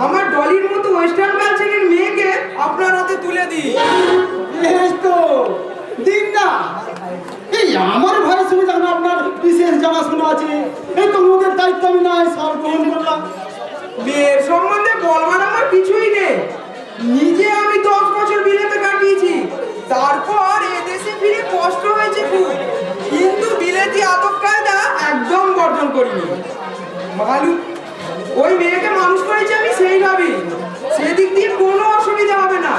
আমার ডলির মতো ওয়েস্টার্ন কালচারের মেয়েকে আপনার হাতে তুলে দিই। তো দিন না, এই আমার ভাইয়ের সঙ্গে যখন আপনার বিশেষ জানাশোনা আছে, এই তো ওদের দায়িত্ব আমি নাই সব গ্রহণ করলাম। মেয়ের সম্বন্ধে বলবার আমার কিছুই নেই। নিজে আমি 10 বছর বিলেতে কাটিয়েছি, তারপর এদেশে ফিরে কষ্ট হয়েছে খুব, কিন্তু বিলেতি আদব কায়দা একদম বর্জন করিনি। মালুম, ওই মেয়েকে মানুষ করেছি আমি সেই ভাবি, সেদিক দিয়ে কোনো অসুবিধা হবে না।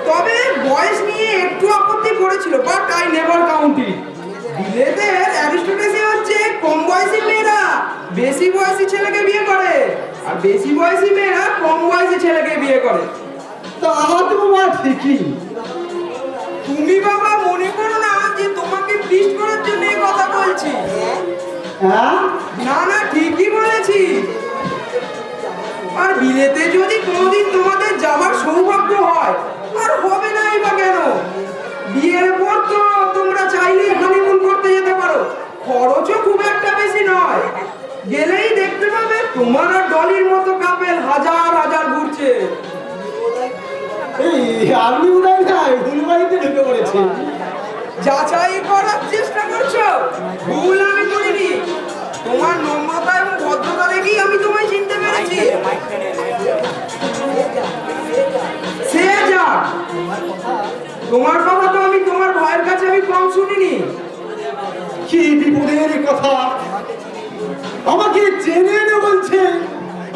তবে বয়স নিয়ে একটু আপত্তি করেছিল, but I never count it. বিলেতের অ্যারিস্টোক্রেসি হচ্ছে কম বয়সী মেয়েরা বেশি বয়সী ছেলেকে বিয়ে করে, আর বেশি বয়সী মেয়েরা কম বয়সী ছেলেকে বিয়ে করে। তা তো বাবা ঠিকই। তুমি বাবা মনে করো না যে তোমাকে ফিস্ট করার জন্য এই কথা বলছি। হ্যাঁ, না না, ঠিকই বলেছি। আর বিলেতে যদি কোনোদিন তোমাদের যাওয়ার সৌভাগ্য হয়, আর হবে না বা কেন, বিয়ের পর তো তোমরা চাইলেই হানিমুন করতে যেতে পারো। খরচও খুব একটা বেশি নয়। গেলেই দেখতে পাবে তোমার আর ডলির মতো কাপেল হাজার হাজার ঘুরছে। এই আপনি উদয় নাই ভুল বাড়িতে ঢুকে পড়েছে। যাচাই করার চেষ্টা করছো? ভুল আমি করিনি। তোমার নম্রতা এবং ভদ্রতা দেখেই আমি তোমায় চিনতে পেরেছি। সে যাক, তোমার কথা তো আমি তোমার ভাইয়ের কাছে আমি কম শুনিনি। কি বিপদের কথা! আমাকে চেনে না বলছে,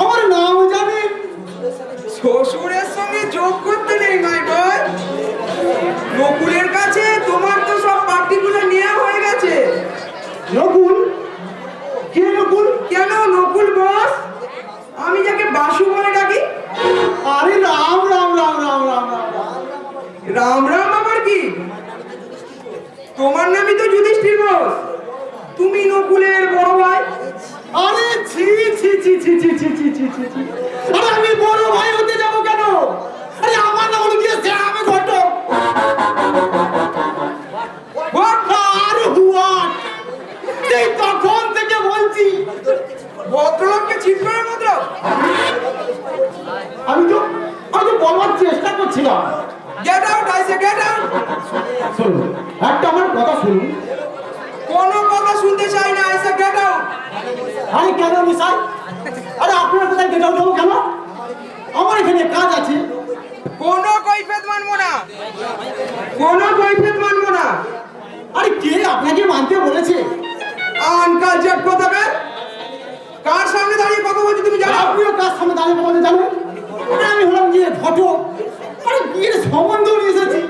আমার নাম জানেন। শ্বশুরের সঙ্গে যোগ করতে নেই মাই বয়। নকুলের কাছে তোমার তো সব পার্টিকুলার নেওয়া হয়ে গেছে। নকুল? কে নকুল? কেন, নকুল বস, আমি যাকে বাসু বলে ডাকি। আরে রাম রাম রাম রাম রাম রাম। রাম রাম আবার কি? তোমার নামই তো যুধিষ্ঠির বস, তুমি নকুলের বড় ভাই। আরে ছি ছি ছি ছি ছি ছি ছি ছি ছি ছি। আরে আমি বড় ভাই হতে যাবো কেন? আরে আমার নাম হলো গিয়ে শ্যাম ঘটক। আর হুয়াট? এই তখন থেকে বলছি ভদ্রলোককে চিনবার মতো। আমি তো বলবার চেষ্টা করছিলাম। Get out, I say get out. শুনুন, একটা আমার কথা শুনুন। কোনো কথা শুনতে চাই না, আই সে গেট আউট। আরে কেন মিসাই? আরে আপনারা কোথায় গেট আউট হবো কেন? আমার এখানে কাজ আছে। কোনো কৈফিয়ত মানবো না, কোনো কৈফিয়ত মানবো না। আরে কে আপনাকে মানতে বলেছে? আনকালচার কথা বে, কার সামনে দাঁড়িয়ে কথা বলছি তুমি জানো? আপনিও কাজ সামনে দাঁড়িয়ে বলতে জানেন? আরে আমি হলাম গিয়ে ঘটক। আরে বিয়ের সম্বন্ধ নিয়ে এসেছি।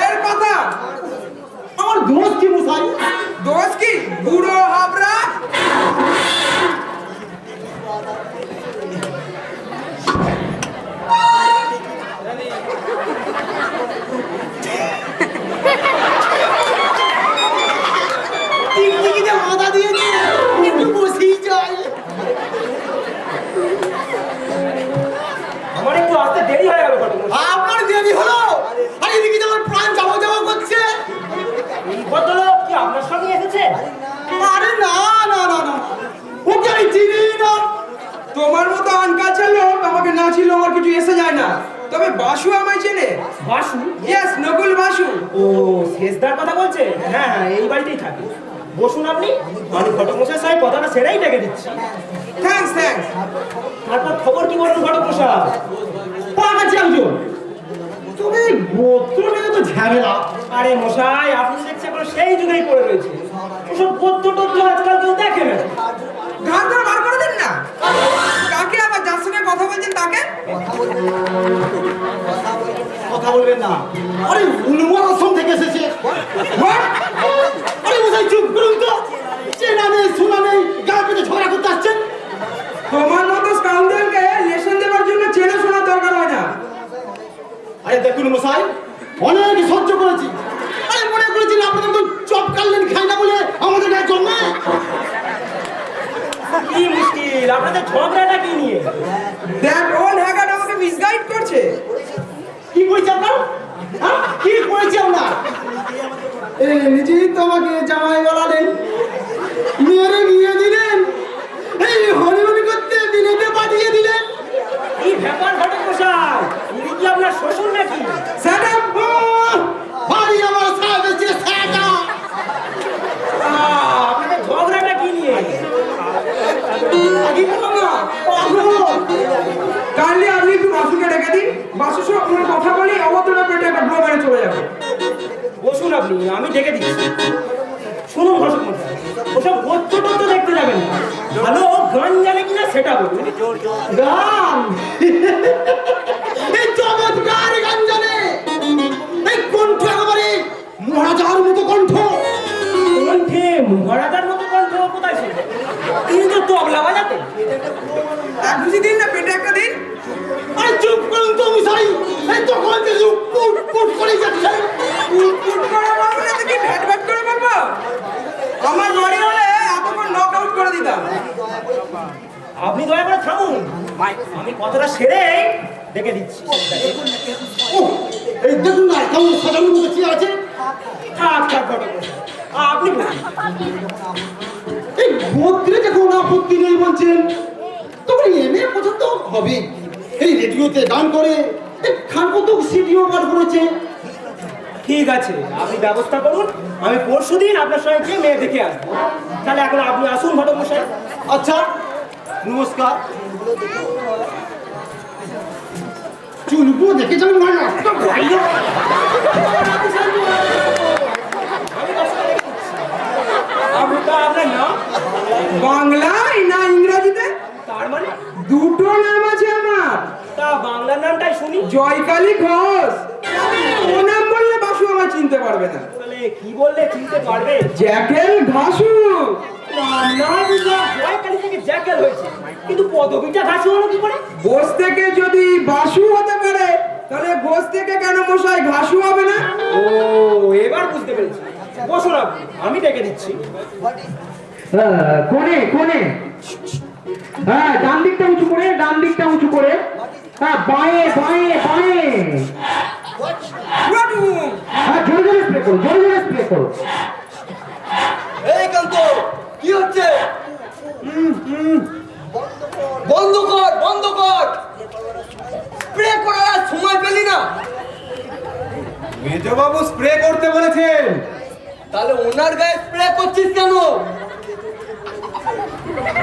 এর কথা আমার দোষ কি মশাই? দোষ কি বুড়ো হাবরা? টিকটিকিতে মাথা দিয়েছে, একটু বসেই যাই। আমার একটু আসতে দেরি হয়ে গেল ঘটকমশাই। আপনার দেরি হলো? আরে এদিকে যে আমার প্রাণ যাওয়া যাওয়া করছে। এই ভদ্রলোক কি আপনার সঙ্গে এসেছে? আরে না না না না, ওকে আমি চিনি না। তোমার মতো আনকালচার লোক আমাকে না ছিল আমার কিছু এসে যায় না। তবে বাসু আমায় চেনে। বাসু? ইয়েস, নকুল বাসু। ও, শেষদার কথা বলছে? হ্যাঁ হ্যাঁ, এই বাড়িতেই থাকে। বসুন আপনি, আমি ঘটকমশাই সাহেব কথাটা সেরেই ডেকে দিচ্ছি। Thanks thanks. তারপর খবর কি বলুন ঘটকমশাই? পাকাচ্ছি একজন। তুমি গোত্র নিয়ে তো ঝামেলা। আরে মশাই, আপনি দেখছি এখন সেই যুগেই পড়ে রয়েছে। ওসব গোত্র টোত্র আজকাল কেউ দেখে না। ঘাট ধরে বার করে দেন না। কাকে আবার যার সঙ্গে কথা বলছেন তাকে? কথা বলবেন না। আরে উলুমার আশ্রম থেকে এসেছে। What? আরে মশাই চুপ করুন তো। চেনা নেই শোনা নেই, গা পেতে ঝগড়া করতে আসছেন। তোমার মতো স্কাউন্ডারকে লেসন দেওয়ার জন্য চেনা শোনার দরকার হয় না। আরে দেখুন মশাই, অনেক সহ্য করেছি। আরে মনে করেছিলেন আপনাদের তো চপ কাটলেন খাই না বলে আমাদের গায়ে জন্মে। কি মুশকিল, আপনাদের ঝগড়াটা কি নিয়ে? দ্যাট ওল্ড হ্যাগার আমাকে মিসগাইড করছে। কি করেছে আপনার? হ্যাঁ কি করেছে আমরা? নিজেই তো আমাকে জামাই বলালেন, মেয়েরে বিয়ে দিলেন, এই হরিমন করতে বিলেতে পাঠিয়ে দিলেন। কি ব্যাপার ঘটকমশাই, ইনি কি আপনার শ্বশুর নাকি? Shut up! বাড়ি আমার সাহেবের চেয়ে সাদা। আপনাদের ঝগড়াটা কি নিয়ে? আগে বলো না, পাগল। কাইন্ডলি আপনি একটু বাসুকে ডেকে দিন। বাসুর সঙ্গে কোনো কথা বলি অভদ্র পেটে একটা ব্লো মেরে চলে যাবে। বসুন আপনি, আমি ডেকে দিচ্ছি। শুনুন ঘটকমশাই, ওসব গোত্র টোত্র দেখতে যাবেন না। ভালো গান জানে কিনা সেটা বলুন। গান এই চমৎকার গান জানে। এই কণ্ঠ একেবারে মহারাজার মতো কণ্ঠ। কণ্ঠে মহারাজার মতো কণ্ঠ কোথায় ছিল? তিনি তো তবলা বাজাতেন। এক বুঝি দিন না, পেটে একটা দিন। আরে চুপ করুন তো মশাই, এই তো কণ্ঠে পুট পুট করে যাচ্ছে। উটপুট করে বলবো না তো কি ভ্যাট ভ্যাট করে বলবো? আমার বাড়ি হলে এতক্ষণ নক আউট করে দিতাম। আপনি দয়া করে থামুন, আমি কথাটা সেরে ডেকে দিচ্ছি। ওহ, এই দেখুন না কেমন সাজানোর মতো চেয়ার আছে। থাক থাক ঘটকমশাই, আপনি বলুন। এই গোত্রে যে কোনো আপত্তি নেই বলছেন, তবে এমএ পছন্দ হবে। এই রেডিওতে গান করে, এই খানকতক সিডিও বার করেছে। ঠিক আছে, আপনি ব্যবস্থা করুন, আমি পরশুদিন আপনার সঙ্গে গিয়ে মেয়ে দেখে আসবো। তাহলে এখন আপনি আসুন ঘটকমশাই। আচ্ছা, নমস্কার। চুলগুলো দেখে যাবেন ভাই না। আপনার নাম? বাংলায় না ইংরেজিতে? তার মানে দুটো নাম আছে আমার। তা বাংলার নামটাই শুনি। জয়কালী ঘোষ। ও নাম বললে বাসু আমায় চিনতে পারবে না। তাহলে কি বললে চিনতে পারবে? জ্যাকেল ঘাসু। জয়কালী থেকে জ্যাকেল হয়েছে, কিন্তু পদবিটা ঘাসু হলো কি করে? ঘোষ থেকে যদি বাসু হতে পারে, তাহলে ঘোষ থেকে কেন মশাই ঘাসু হবে না? ও, এবার বুঝতে পেরেছি। বসুন আপনি, আমি ডেকে দিচ্ছি। কোণে কোণে, হ্যাঁ ডান দিকটা উঁচু করে, ডান দিকটা উঁচু করে, হ্যাঁ বাঁয়ে বাঁয়ে বাঁয়ে, হ্যাঁ জোরে জোরে স্প্রে করো, জোরে জোরে স্প্রে করো। এই কান্ত, কি হচ্ছে? বন্ধ কর, বন্ধ কর। স্প্রে করার আর সময় পেলি না? মেজবাবু স্প্রে করতে বলেছেন। তাহলে ওনার গায়ে স্প্রে করছিস কেন?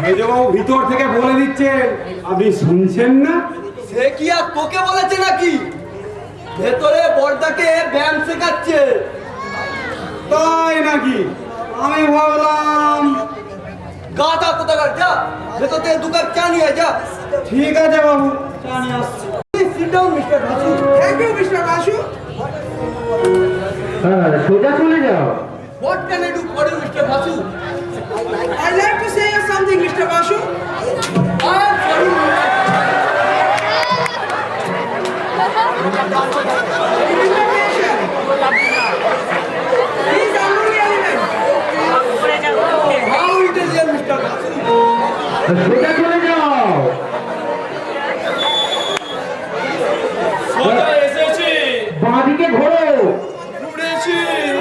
মেজবাবু ভিতর থেকে বলে দিচ্ছেন, আপনি শুনছেন না? সে কি আর তোকে বলেছে নাকি? ভেতরে বর্দাকে ব্যায়াম শেখাচ্ছে। তাই নাকি? আমি ভাবলাম। গাধা কোথাকার, যা ভেতর থেকে 2 কাপ চা নিয়ে আয়, যা। ঠিক আছে বাবু, চা নিয়ে আসছি। Sit down, Mr. Basu. Thank you mister Basu. হ্যাঁ, সোজা চলে যাও। What can I do for you, Mr. Basu? I'd like to say something, Mr. Basu. I am sorry. Information. He's unruly element. How intelligent, Mr. Basu. সোজা চলে যাও। বাঁদিকে ঘোরো।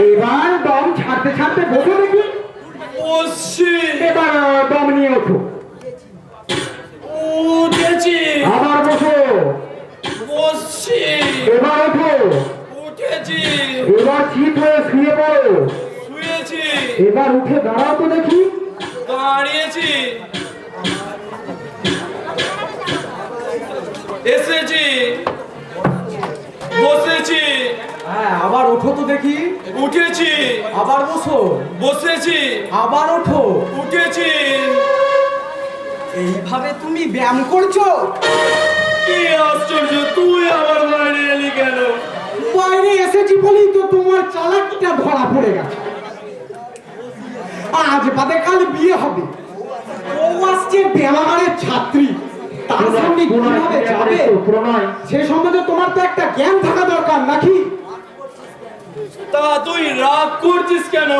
এবার দম ছাড়তে ছাড়তে বসো দেখি। এবার দম নিয়ে ওঠো। আবার বসো। এবার ওঠো। এবার চিত হয়ে শুয়ে পড়ো। এবার উঠে দাঁড়াও তো দেখি। এসেছি, বসেছি, হ্যাঁ, আবার ওঠো তো দেখি। উঠেছি, আবার বসো। বসেছি, আবার ওঠো। উঠেছি। এইভাবে তুমি ব্যায়াম করছো? কি আশ্চর্য, তুই আমার বাইরে এলি কেন? বাইরে এসেছি বলি তো তোমার চালাকিটা ধরা পড়ে গেছে। আজ বাদে কাল বিয়ে হবে, ও আসছে বেলাগারের ছাত্রী, তার সঙ্গে কিভাবে যাবে সে সম্বন্ধে তোমার তো একটা জ্ঞান থাকা দরকার নাকি? তা তুই রাগ করছিস কেন?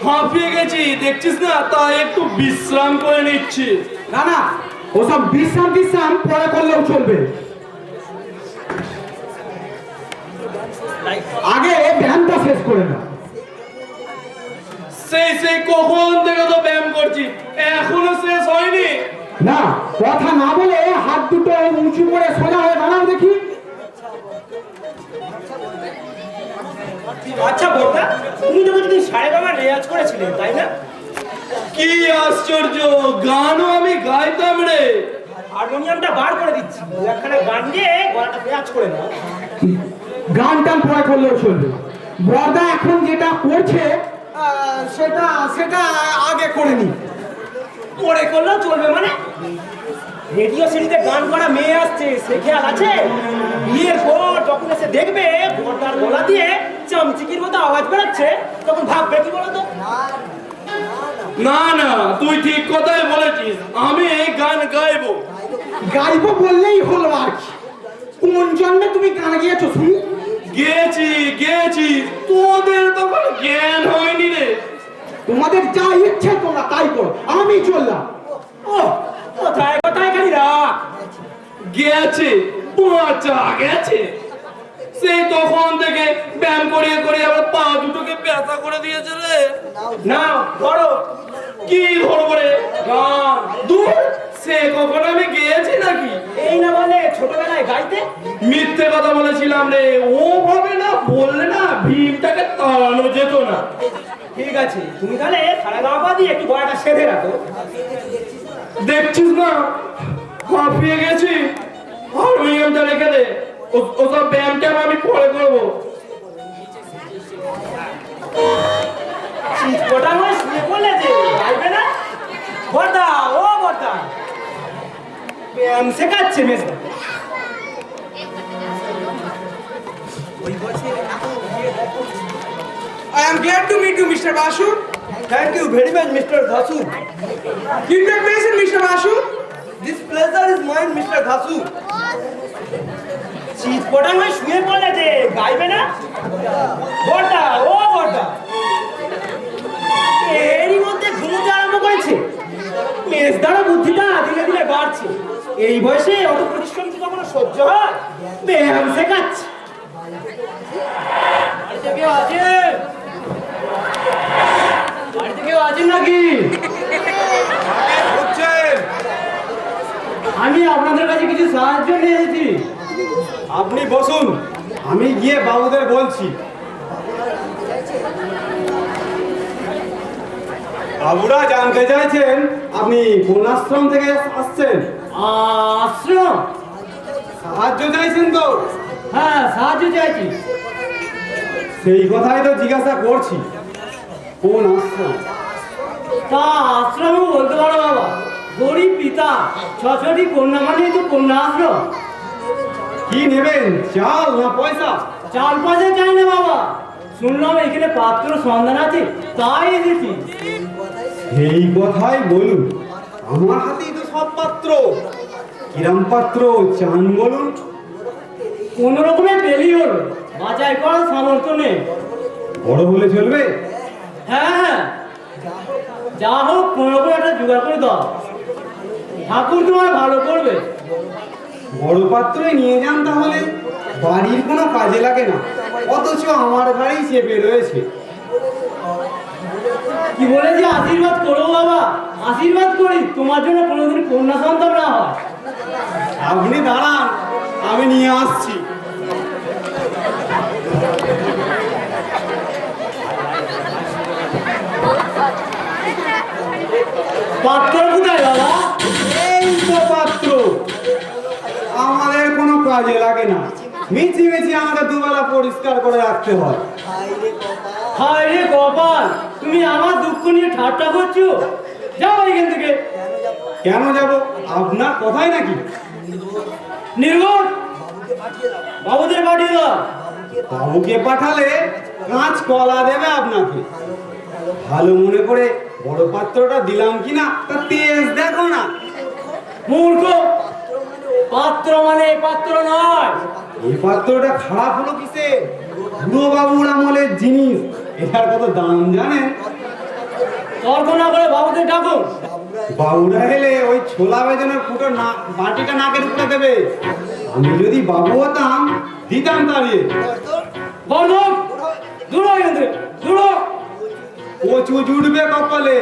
হাঁপিয়ে গেছি দেখছিস না, তাই একটু বিশ্রাম করে নিচ্ছি। না না, ওসব বিশ্রাম পরে করলেও চলবে, আগে ব্যায়ামটা শেষ করে না। সেই কখন থেকে তো ব্যায়াম করছি, এখনো শেষ হয়নি। না, কথা না বলে হাত দুটো উঁচু করে সোজা হয়ে দাঁড়াও দেখি। আচ্ছা বড়দা, তুমি তো যদি সারেগামা রেয়াজ করেছিলে তাই না? কি আশ্চর্য, গানও আমি গাইতাম রে। হারমোনিয়ামটা বার করে দিচ্ছি, একখানা গান দিয়ে গলাটা রেয়াজ করে নাও। গান টান পরে করলেও চলবে, বর্দা এখন যেটা করছে সেটা আগে করে নি। পরে করলেও চলবে মানে? রেডিও সিটিতে গান করা মেয়ে আসছে, সে খেয়াল আছে? বিয়ের পর যখন এসে দেখবে বর্দার গলা দিয়ে চামচিকির মতো আওয়াজ বেরোচ্ছে, তখন ভাববে কি বলতো? না না, তুই ঠিক কথাই বলেছিস, আমি এই গান গাইবো। গাইবো বললেই হলো আর কি। কোন জন্মে তুমি গান গিয়েছো শুনি? গেছি, তোদের তখন জ্ঞান হয়নি রে। তোমাদের যা ইচ্ছে তোমরা তাই করো, আমি চললাম। ও কোথায় কোথায় খালি রাখ। গেছে, বাঁচা গেছে। সেই তখন থেকে ব্যায়াম করিয়ে করিয়ে আবার পা দুটোকে ব্যথা করে দিয়েছে রে। না ধরো। কি ধরবো রে? গান দূর, সে কখন আমি গেয়েছি নাকি? এই না বলে ছোটবেলায় গাইতে? মিথ্যে কথা বলেছিলাম রে, ও ভাবে না বললে না ভীমটাকে তাড়ানো যেত না। ঠিক আছে, তুমি তাহলে সারেগামা দিয়ে একটু গলাটা সেধে রাখো। দেখছিস না হাঁপিয়ে গেছি, হারমোনিয়ামটা রেখে দে, ওসব ব্যায়াম ট্যায়াম আমি পরে করবো। চিৎপটা হয়ে শুয়ে পড়লে যে গাইবে না? বর্দা, ও বর্দা, ব্যায়াম শেখাচ্ছে মেজদা। I am glad to meet you, Mr. Basu. Thank you very much, Mr. Dhasu. Keep your patient, Mr. Basu. This pleasure is mine, Mr. Dhasu. চিৎপটা হয়ে শুয়ে পড়লে যে গাইবে না? বর্দা, ও বর্দা, এরই মধ্যে ঘুমোতে আরম্ভ করেছে। মেজদারও বুদ্ধিটা ধীরে ধীরে বাড়ছে। এই বয়সে অত পরিশ্রম কি কখনো সহ্য হয়? ব্যায়াম শেখাচ্ছে। বাড়িতে কেউ আছেন নাকি? আমি আপনাদের কাছে কিছু সাহায্য নিয়ে এসেছি। আপনি বসুন, আমি গিয়ে বাবুদের বলছি। বাবুরা জানতে চাইছেন আপনি কোন আশ্রম থেকে আসছেন? আশ্রম? সাহায্য চাইছেন তো? হ্যাঁ, সাহায্য চাইছি। সেই কথাই তো জিজ্ঞাসা করছি, কোন আশ্রম? তা আশ্রমও বলতে পারো বাবা। গরিব পিতা, ছটি কন্যা মানেই তো কন্যা আশ্রম। কি নেবেন, চাল না পয়সা? চাল পয়সা চাই না বাবা, শুনলাম এখানে পাত্র সন্ধান আছে, তাই এসেছি। এই কথাই বলুন, আমার হাতেই তো সব পাত্র। কিরম পাত্র চান বলুন? কোন রকমের পেলেই হলো, বাজার করার সামর্থ্য নেই। বড় হলে চলবে? হ্যাঁ হ্যাঁ, যা হোক কোন রকম একটা জোগাড় করে দাও, ঠাকুর তোমার ভালো করবে। বড় পাত্রই নিয়ে যান তাহলে, বাড়ির কোনো কাজে লাগে না, অথচ আমার ঘাড়েই চেপে রয়েছে। কি বলে যে আশীর্বাদ করো বাবা, আশীর্বাদ করি তোমার জন্য কোনোদিন কন্যা সন্তান না হয়। আপনি দাঁড়ান, আমি নিয়ে আসছি। পাত্র কোথায় বাবা? এই তো পাত্র, আমাদের কোনো কাজে লাগে না, মিছি মিছি আমাদের দুবেলা পরিষ্কার করে রাখতে হয়। হায় রে কপাল, তুমি আমার দুঃখ নিয়ে ঠাট্টা করছো? যাও এখান থেকে। কেন যাব, আপনার কথাই নাকি? নির্বোধ, বাবুদের পাঠিয়ে দাও। বাবুকে পাঠালে কাঁচ কলা দেবে আপনাকে। ভালো মনে করে বড় পাত্রটা দিলাম কিনা তা তেজ দেখো না। মূর্খ, পাত্র মানে পাত্র নয়। এই পাত্রটা খারাপ হলো কিসে? বুড়ো বাবুর আমলের জিনিস, এটার কত দাম জানেন? তর্ক না করে বাবুদের ডাকুন। বাবুরা এলে ওই ছোলা বেজনের ফুটো না বাটিটা নাকের উপরে দেবে। আমি যদি বাবু হতাম দিতাম তাড়িয়ে। বর্ধক, দূর এখান থেকে, দূর। কচু জুটবে কপালে,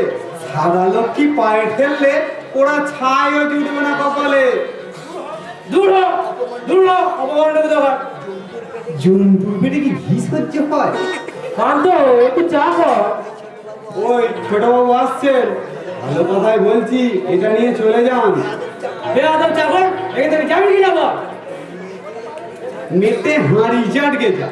সাদা লক্ষ্মী পায়ে ঠেললে ওরা ছাইও জুটবে না কপালে। দূর দূর, অপমানটা কোথায়? জন্তুর পেটে কি ঘি সহ্য হয়? শান্ত, একটু চা কর। ওই ছোট বাবু আসছেন, ভালো কথাই বলছি, এটা নিয়ে চলে যান। বেয়াদব চাকর, এখান থেকে যাবি কিনা বল? মেতে হাঁড়ি চাটকে যা।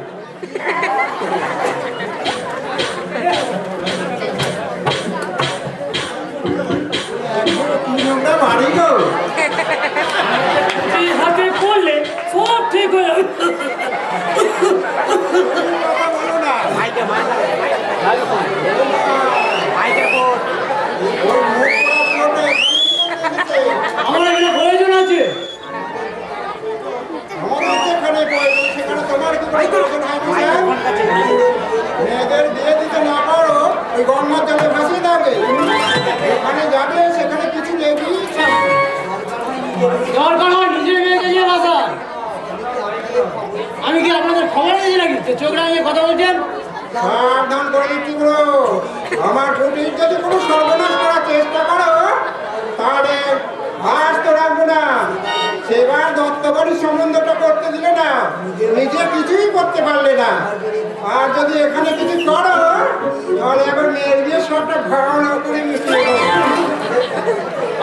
এই হাতে পড়লে সব ঠিক হয়ে যাবে। আমার এখানে প্রয়োজন আছে। মেয়েদের বিয়ে দিতে না পারো, ওই গঙ্গার জলে ভাসিয়ে দেবে। ওখানে যাবে, সেখানে কিছু লেগেই থাকবে। দরকার হয় নিজের মেয়েকে নিয়ে বাসা। আমি কি আপনাদের খবর দিয়েছি নাকি যে চোখ রাঙিয়ে কথা বলছেন? সাবধান করে দিচ্ছি বলো, আমার কুটির যদি কোনো সর্বনাশ করার চেষ্টা করো, তাহলে আজ তো রাখবো না। সেবার দত্তবাড়ির সম্বন্ধটা করতে দিলে না, নিজে কিছুই করতে পারলে না। আর যদি এখানে কিছু করো, তাহলে এবার মেয়ের বিয়ে সবটা ভাড়া করে মিশিয়ে দেবো।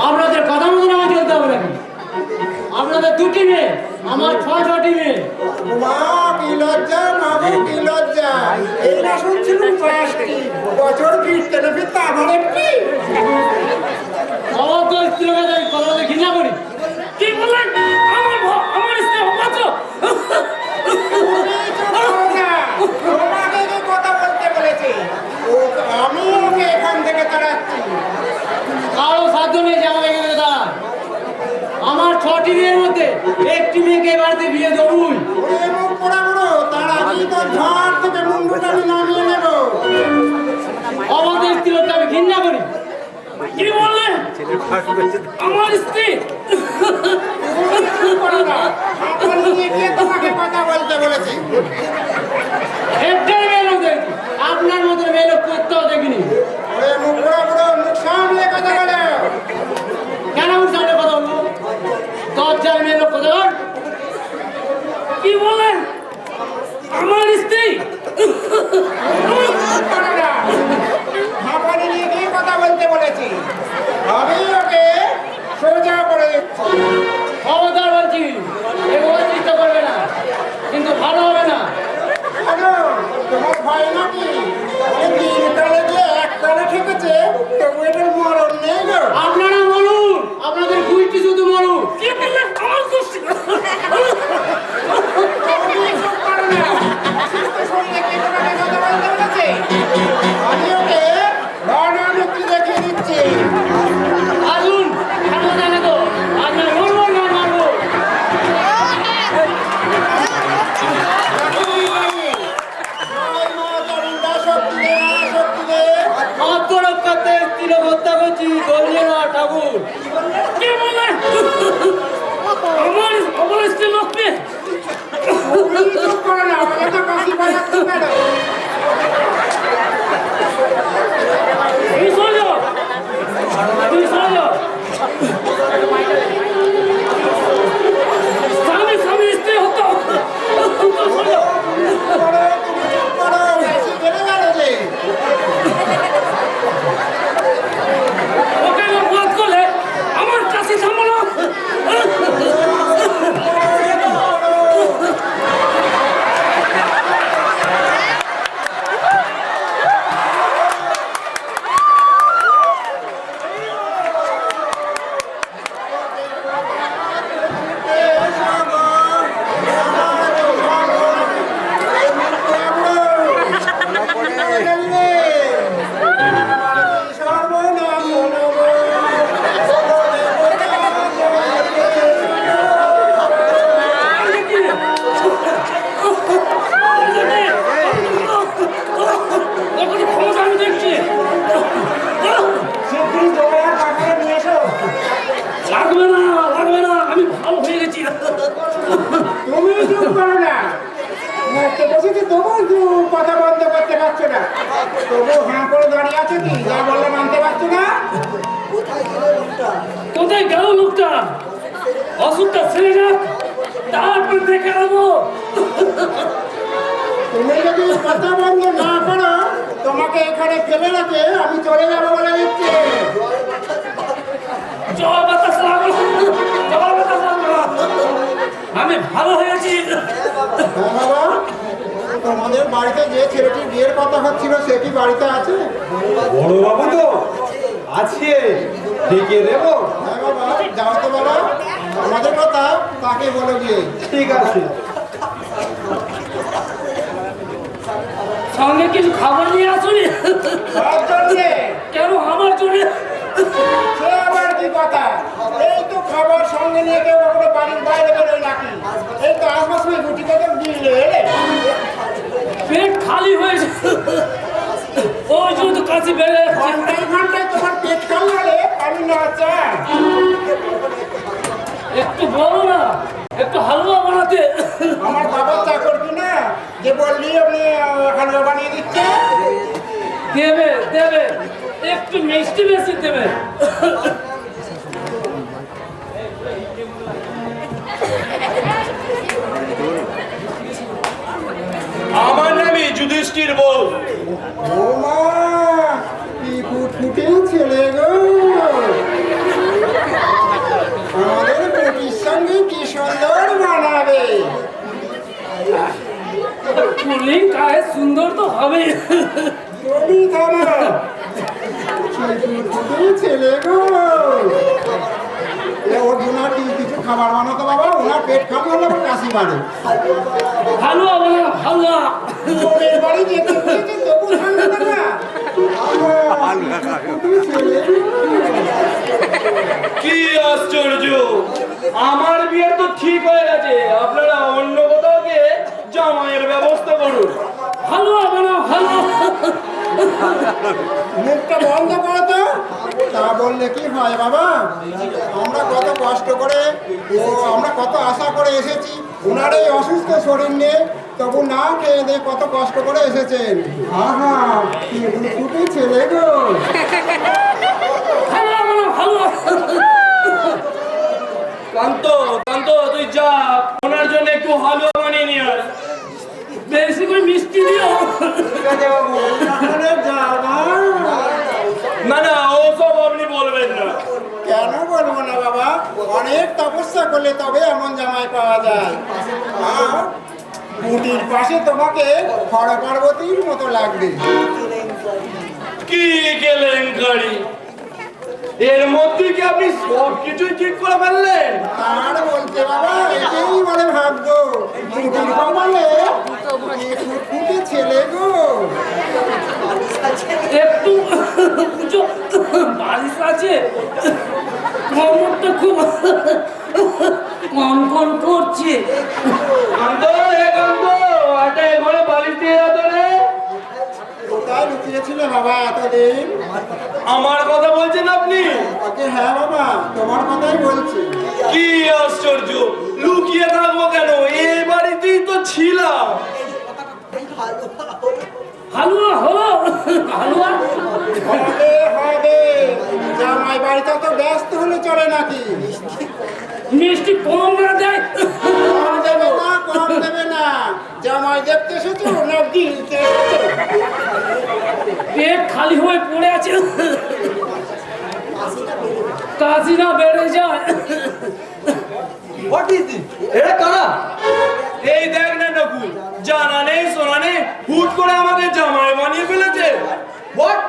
আপনাদের কথা মতন আমার চলতে হবে নাকি? আপনাদের দুটি মেয়ে, আমার ছটি মেয়ে। মা কি লজ্জা, মা কি লজ্জা। এই না শুনছিলাম 5টি বছর ফিরতে না ফিরতে আমার একটি। আমার তো স্ত্রীকে আমি কথা বলতে ঘৃণা করি। কি বললেন? আমার স্ত্রী অপাত্র? তোমাকে যে কথা বলতে বলেছি, আমি ওকে এখান থেকে তাড়াচ্ছি। কারো সাধ্য নেই যে আমাকে এখানে দাঁড়ান। আমার 6টি মেয়ের মধ্যে একটি মেয়েকে এ বাড়িতে বিয়ে দেবই। ওরে মুখ পোড়া বুড়ো, তার আগেই তো ঝড় থেকে মুন্ডুটা আমি নামিয়ে নেব। আমাদের স্ত্রীকে আমি ঘৃণা করি। কি বললেন? আমার স্ত্রী? এখন নিয়ে গিয়ে তোমাকে কথা বলতে বলেছি। একটাই মেয়ে লোক দেখি, আপনার মতো মেয়ে লোক কোথাও দেখিনি। ওরে মুখ পোড়া বুড়ো, মুখ সামলে কথা বলে। কেন ওর সামনে কথা বলবো? দরজার মেয়ে লোক কথা বল। কি বলেন? আমার স্ত্রী? হাঁপানি নিয়ে গিয়ে কথা বলতে আমি ওকে সোজা করে দিচ্ছি। খবরদার বলছি, এগোবার চেষ্টা করবে না, কিন্তু ভালো হবে না। কেন তোমার ভয় নাকি? তিন কালে যে এক কালে ঠেকেছে, তবু এটার মরণ নেই গো। আপনারা বলুন, আপনাদের গুষ্টি শুধু মরুন। কি বললেন? আমার গুষ্টি? তুমি চুপ করো না। অসুস্থ শরীরে কে তোমাকে কথা বলতে বলেছে? আমি ওকে রণনীতি দেখিয়ে দিচ্ছি। আসুন, ভালো জানে তো, আপনার মরবো না মারবো। জয় মা চামুণ্ডা, শক্তি দে মা, শক্তি দে। আত্মরক্ষাতে স্থির হত্যা করছি, দলীয় না ঠাকুর। কি বললেন? আমার স্ত্রী লক্ষ্মী। তুমি চুপ করো না, আমাকে তো কাশি বাজাচ্ছি কেন? তুই সরে যাও, তুই সরে যাও। স্বামী স্ত্রী হত্যা, সরে যাও। তুমি চুপ করো, বেশি বেড়ে গেল যে। ওকে বধ করলে আমার কাছে সামলানো। ক্ষমতা আমি দেখছি। লাগবে না, লাগবে না, আমি ভালো হয়ে গেছি। তুমি চুপ করো না। মরতে বসেছি তবু কথা বন্ধ করতে পারছো না। তবু হাঁ করে দাঁড়িয়ে আছো কি? যা বললে মানতে পারছো না? কোথায় গেল লোকটা? অসুখটা ছেড়ে যাক, তারপর দেখে নেবো। তুমি যদি কথা বন্ধ না করো, তোমাকে এখানে ফেলে রাখে আমি চলে যাবো বলে দিচ্ছি। জল বাতাস লাগলো, জল বাতাস লাগলো। আমি ভালো হয়েছি। হ্যাঁ বাবা, তোমাদের বাড়িতে যে ছেলেটির বিয়ের কথা হচ্ছিল সে কি বাড়িতে আছে? বড় বাবু তো আছে, ডেকে দেবো। হ্যাঁ বাবা, যাও তো বাবা, আমাদের কথা তাকে বলে গিয়ে। ঠিক আছে। সঙ্গে কিছু খাবার নিয়ে আসুনি? সব জন্যে। কেন আমার জন্য? সে আবার কি কথা? এই তো খাবার সঙ্গে নিয়ে কেউ কখনো বাড়ির বাইরে বেরোয় নাকি? এই তো আসবার সময় গুটি কত দিলে এলে। পেট খালি হয়েছে, ওই জন্য তো কাছে বেড়ে যাচ্ছে। ঘন্টায় ঘন্টায় তোমার পেট কামড়ালে আমি না চাই। একটু বলো না, একটু হালুয়া বানাতে। আমার বাবার চাকর কি না যে বললি আপনি হালুয়া বানিয়ে দিচ্ছে? দেবে দেবে, একটু মিষ্টি বেশি দেবে। আমার নামই যুধিষ্ঠির বউ। ও মা, কি ফুটফুটে ছেলে গো। আমাদের বেটির সঙ্গে কি সুন্দর বানাবে। পুলিং গায়ে সুন্দর তো হবে। তুমি থামো, কি ফুটফুটে ছেলে গো। ওর ওনার কিছু খাবার বানাতো বাবা, ওনার পেট খাবো কাশি বাড়ে। হালুয়া বানা, হালুয়া। ওদের বাড়ি যেতে বলেছে তবু ঠান্ডা না। কি আশ্চর্য, আমার বিয়ে তো ঠিক হয়ে গেছে, আপনারা অন্য কোথাও গিয়ে জামাইয়ের ব্যবস্থা করুন। হালুয়া বানাও, হালুয়া। মুখটা বন্ধ করো তো। তা বললে কি হয় বাবা? আমরা কত কষ্ট করে আমরা কত আশা করে এসেছি, ওনার এই অসুস্থ শরীর নিয়ে, তবু না খেয়ে দিয়ে কত কষ্ট করে এসেছেন। আহা, কি ফুটে ছেলে গো। হালুয়া বানাও, হালুয়া। কান্ত, কান্ত, তুই যা, ওনার জন্য একটু হালুয়া বানিয়ে নিয়ে আয়। বেশি করে মিষ্টি দিও। ঠিক আছে বাবু, তাহলে যাও না। না না ওসব আপনি বলবেন না। কেন বলবো না বাবা, অনেক তপস্যা করলে তবে এমন জামাই পাওয়া যায়। আর কুটির পাশে তোমাকে হর পার্বতীর মতো লাগবে। কি কেলেঙ্কারি! এর মধ্যে কি আপনি সব কিছুই ঠিক করে ফেললেন? আর বলতে বাবা, এটাই বলে ভাগ্য। কুটির কপালে ফুটফুটে ছেলে গো। একটু উঁচু বালিশ আছে, কোমরটা খুব কনকন করছে। ঘরে বালিশ দিয়ে যাতো রে। কোথায় লুকিয়েছিলে বাবা এতদিন? আমার কথা বলছেন আপনি? হ্যাঁ বাবা, তোমার কথাই বলছি। কি আশ্চর্য! লুকিয়ে থাকবো কেন? এই বাড়িতেই তো ছিলাম। হালুয়া হলো? হালুয়া হবে হবে, জামাই বাড়িতে তো ব্যস্ত হলে চলে নাকি? মিষ্টি কম না দেয়? কম দেবে না, কম দেবে না। জামাই দেখতে এসেছো না দিতে এসেছো? পেট খালি হয়ে পড়ে আছে, কাশি না বেড়ে যায়। What is this? এটা কারা? এই দেখ না নকুল, জানা নেই শোনা নেই, হুট করে আমাকে জামাই বানিয়ে ফেলেছে। হোয়াট?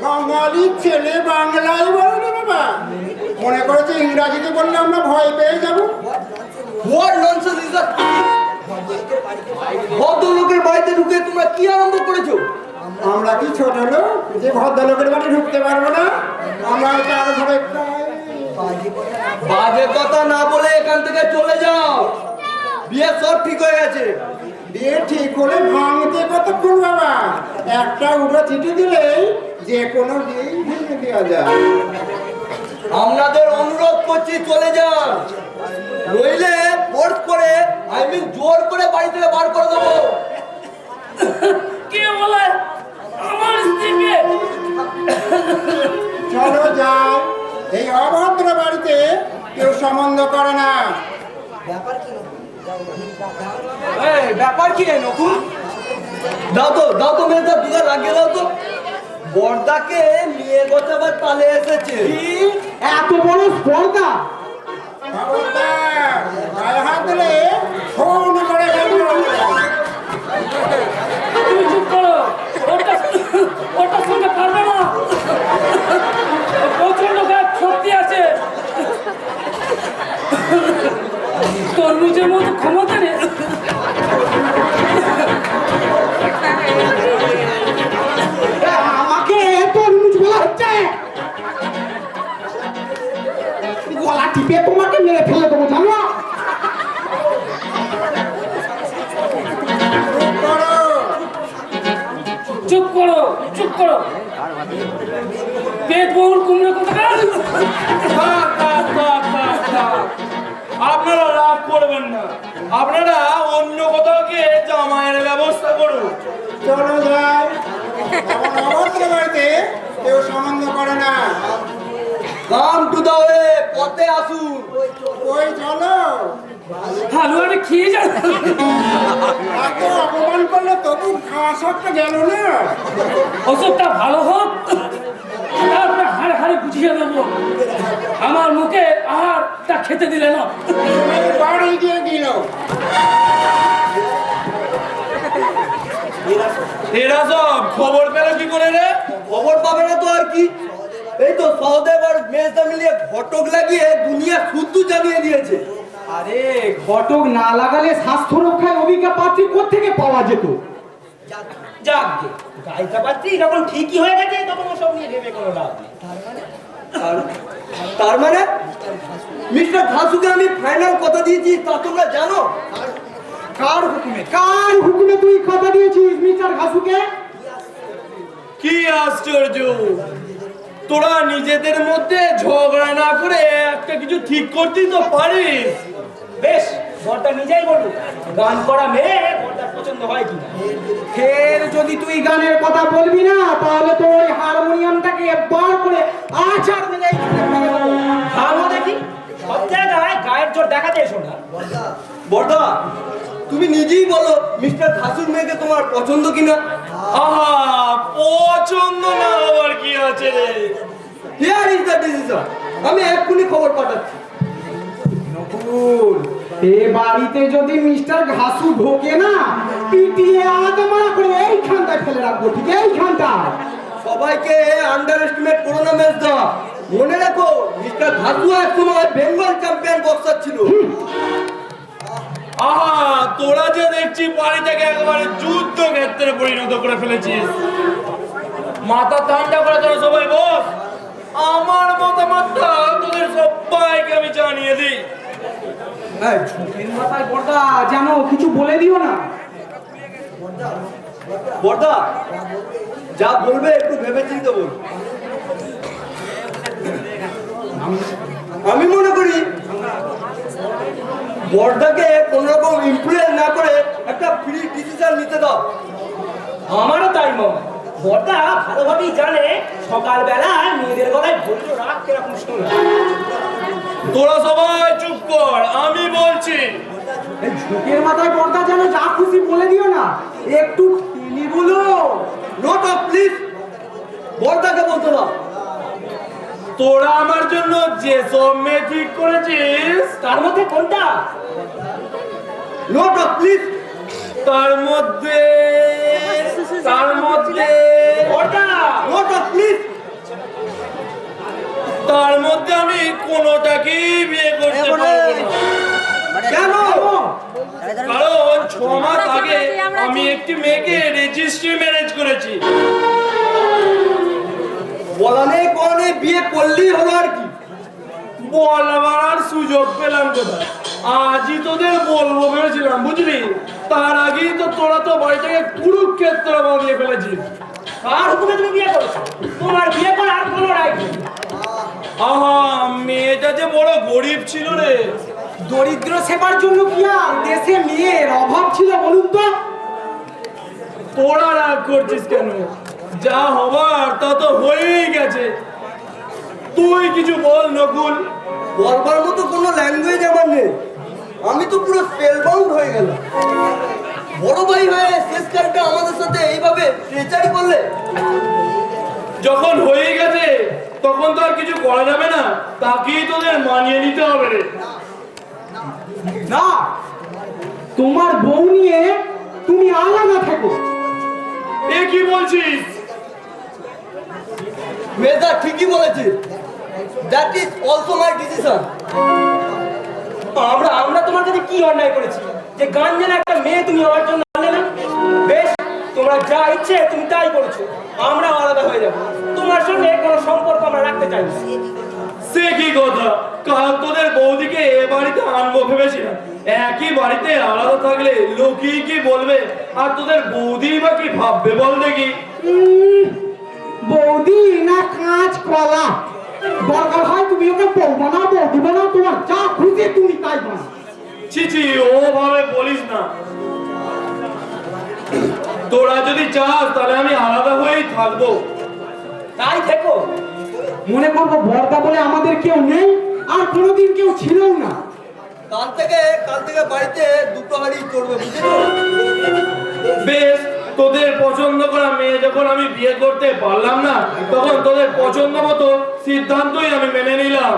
বাঙালির ছেলে বাংলায় বলে না বাবা, মনে করেছে ইংরাজিতে বললে আমরা ভয় পেয়ে যাবো। What nonsense is that? ভদ্রলোকের বাড়িতে ঢুকে তোমরা কি আরম্ভ করেছো? আমরা কি ছোট লোক যে ভদ্রলোকের বাড়ি ঢুকতে পারবো না? আমরা চার ঘরে বাজে কথা না বলে এখান থেকে চলে যাও। বিয়ে সব ঠিক হয়ে গেছে। বিয়ে ঠিক হলে ভাঙতে কতক্ষণ বাবা? একটা উড়ো চিঠি দিলেই যে কোনো বিয়েই ভেঙে দেওয়া যায়। আপনাদের অনুরোধ করছি চলে যান, নইলে ফোর্স করে জোর করে বাড়ি থেকে বার করে দেবো। কে বলে আমার স্ত্রীকে? চলো যাই, এই অভদ্র বাড়িতে কেউ সম্বন্ধ করে না। ব্যাপার কি রে নকুল? দাও তো মেয়েটা দুধা লাগিয়ে দাও তো। বর্দাকে নিয়ে গোছাবার তালে এসেছে। এত বড় স্পর্ধা? খবরদার, গায়ে হাত দিলে ফোন করে বেরো। তুমি চুপ করো, ওটা শুনতে পারবে না। প্রচন্ড গায়ে শক্তি আছে, তরমুজের মতো ক্ষমতা নেই। আমাকে তরমুজ বলা হচ্ছে? গলা টিপে তোমাকে মেরে ফেলে দেবো জানো? চুপ করো, চুপ করো। পেট বহুল কুমড়ে কোথাকার। আপনারা রাগ করবেন না, আপনারা অন্য কোথাও গিয়ে জামাইয়ের ব্যবস্থা করুন। চলো যাই, এমন অভদ্র বাড়িতে কেউ সম্বন্ধ করে না। কাম টু দা ওয়ে, পথে আসুন। ওই চলো, হালুয়াটা খেয়ে যান। এত অপমান করলে তবু খাওয়া একটা গেল না। ওষুধটা ভালো হোক, তারপরে হাড়ে হাড়ে বুঝিয়ে দেবো। আমার মুখে আহারটা খেতে দিলে না। তুমি বাড়ি দিয়ে দিল। এরা সব খবর পেল কি করে রে? খবর পাবে না তো আর কি। এই তো সহদেব আর মেজদা মিলিয়ে ঘটক লাগিয়ে দুনিয়া শুদ্ধ জানিয়ে দিয়েছে। আরে ঘটক না লাগালে স্বাস্থ্য রক্ষায় অভিজ্ঞতা পাত্রী কোত্থেকে পাওয়া যেত? যাক গে, গাইটা পাচ্ছি যখন ঠিকই হয়ে গেছে তখন ওসব নিয়ে ভেবে কোনো লাভ নেই। তার মানে মিস্টার ঘাসুকে আমি ফাইনাল কথা দিয়েছি, তা তোমরা জানো? কার হুকুমে? কার হুকুমে তুই কথা দিয়েছিস মিস্টার ঘাসুকে? কি আশ্চর্য! তোরা নিজেদের মধ্যে ঝগড়া না করে একটা কিছু ঠিক করতেই তো পারিস। বেশ, বরটা নিজেই বলুক গান করা মেয়ে বরটার পছন্দ হয় কিনা। ফের যদি তুই গানের কথা বলবি না তাহলে তো ওই হারমোনিয়ামটাকে বার করে আছাড় মেরে ভালো দেখি, সব জায়গায় গায়ের জোর দেখাতে এসো না। বর্দা, তুমি নিজেই বলো মিস্টার ঘাসুর মেয়েকে তোমার পছন্দ কিনা। আহা, পছন্দ না হওয়ার কি আছে রে? Here is the decision. আমি এক্ষুনি খবর পাঠাচ্ছি। নকুল, এ বাড়িতে যদি মিস্টার ঘাসু ঢোকে না, পিটিয়ে আদমারা করে এইখানটায় ফেলে রাখবো, ঠিক এইখানটায়। সবাইকে আন্ডার এস্টিমেট করো না মেজদা। মনে রাখো, মিস্টার ঘাসু এক সময় বেঙ্গল চ্যাম্পিয়ন বক্সার ছিল। আহা, তোরা যে দেখছি বাড়িটাকে একেবারে যুদ্ধ ক্ষেত্রে পরিণত করে ফেলেছিস। মাথা ঠান্ডা করে তোরা সবাই বস। আমার মতামতটা তোদের সবাইকে আমি জানিয়ে দিই। এই ঝুঁকের মাথায় পর্দা যেন কিছু বলে দিও না। বড়দা, যা বলবে একটু ভেবে চিন্তে বল। আমি মনে করি বড়দাকে কোন রকম ইনফ্লুয়েন্স না করে একটা ফ্রি ডিসিশন নিতে দাও। আমারও তাই মনে হয়। বড়দা ভালোভাবেই জানে সকালবেলা মেয়েদের গলায় ভদ্র রাগ কিরকম শোনা। তোরা সবাই চুপ কর, আমি বলছি। এই ঝুঁকের মাথায় পর্দা যেন যা খুশি বলে দিও না, একটু তিনি বলো। নোট অফ প্লিজ, বড়দাকে বলতে দাও। তোরা আমার জন্য যে সব মেয়ে ঠিক করেছিস তার মধ্যে কোনটা? Note of please. তার মধ্যে বড়দা নোট অফ প্লিজ। তার মধ্যে আমি কোনোটাকেই বিয়ে করতে পারবো না। কেন? কারণ 6 মাস আগে আমি একটি মেয়েকে রেজিস্ট্রি ম্যারেজ করেছি। বলা নেই কোন নেই, বিয়ে করলেই হলো আর কি। বলবার আর সুযোগ পেলাম কোথায়? আজই তোদের বলবো ভেবেছিলাম, বুঝলি? তার আগেই তো তোরা তো বাড়িটাকে কুরুক্ষেত্র বানিয়ে ফেলেছিস। কার হুকুমে তুমি বিয়ে করেছো? তোমার বিয়ে করার কোনো রাইট নেই। আহা, মেয়েটা যে বড় গরিব ছিল রে। দরিদ্র সেবার জন্য কি আর দেশে মেয়ের অভাব ছিল বলুন তো? তোরা রাগ করছিস কেন? যা হবার তা তো হয়েই গেছে। তুই কিছু বল নকুল। বলবার মতো কোনো ল্যাঙ্গুয়েজ আমার নেই। আমি তো পুরো স্পেলবাউন্ড হয়ে গেলাম। বড় ভাই হয়ে শেষকালটা আমাদের সাথে এইভাবে ট্রেচারি করলে। যখন হয়ে গেছে তখন তো আর কিছু করা যাবে না, তাকেই তোদের মানিয়ে নিতে হবে রে। না, তোমার বউ নিয়ে তুমি আলাদা থাকো। এ কি বলছিস? মেয়েটা ঠিকই বলেছে। That is also my decision. আমরা তোমার কাছে কি অন্যায় করেছি যে গান জানা একটা মেয়ে তুমি আমার জন্য আনলে না? বেশ, তোমরা যা ইচ্ছে তুমি তাই করেছো। আমরা আলাদা হয়ে যাবো। তোমার সঙ্গে কোনো সম্পর্ক আমরা রাখতে চাই না। সে কি কথা? কাল তোদের বৌদিকে এ বাড়িতে আনবো ভেবেছিলাম। একই বাড়িতে আলাদা থাকলে লোকেই কি বলবে, আর তোদের বৌদি বা কি ভাববে বল দেখি? বৌদি না কাঁচ কলা, দরকার হয় তুমি ওকে বউ বানাও, বৌদি বানাও, তোমার যা খুশি তুমি তাই বানাও। ছিছি, ওভাবে বলিস না। তোরা যদি চাস তাহলে আমি আলাদা হয়েই থাকবো। তাই থেকো। মনে করবো বর্দা বলে আমাদের কেউ নেই, আর কোনোদিন কেউ ছিলও না। কাল থেকে বাড়িতে দুটো হাড়ি করবে, বুঝেছো? বেশ, তোদের পছন্দ করা মেয়ে যখন আমি বিয়ে করতে পারলাম না, তখন তোদের পছন্দ মতো সিদ্ধান্তই আমি মেনে নিলাম।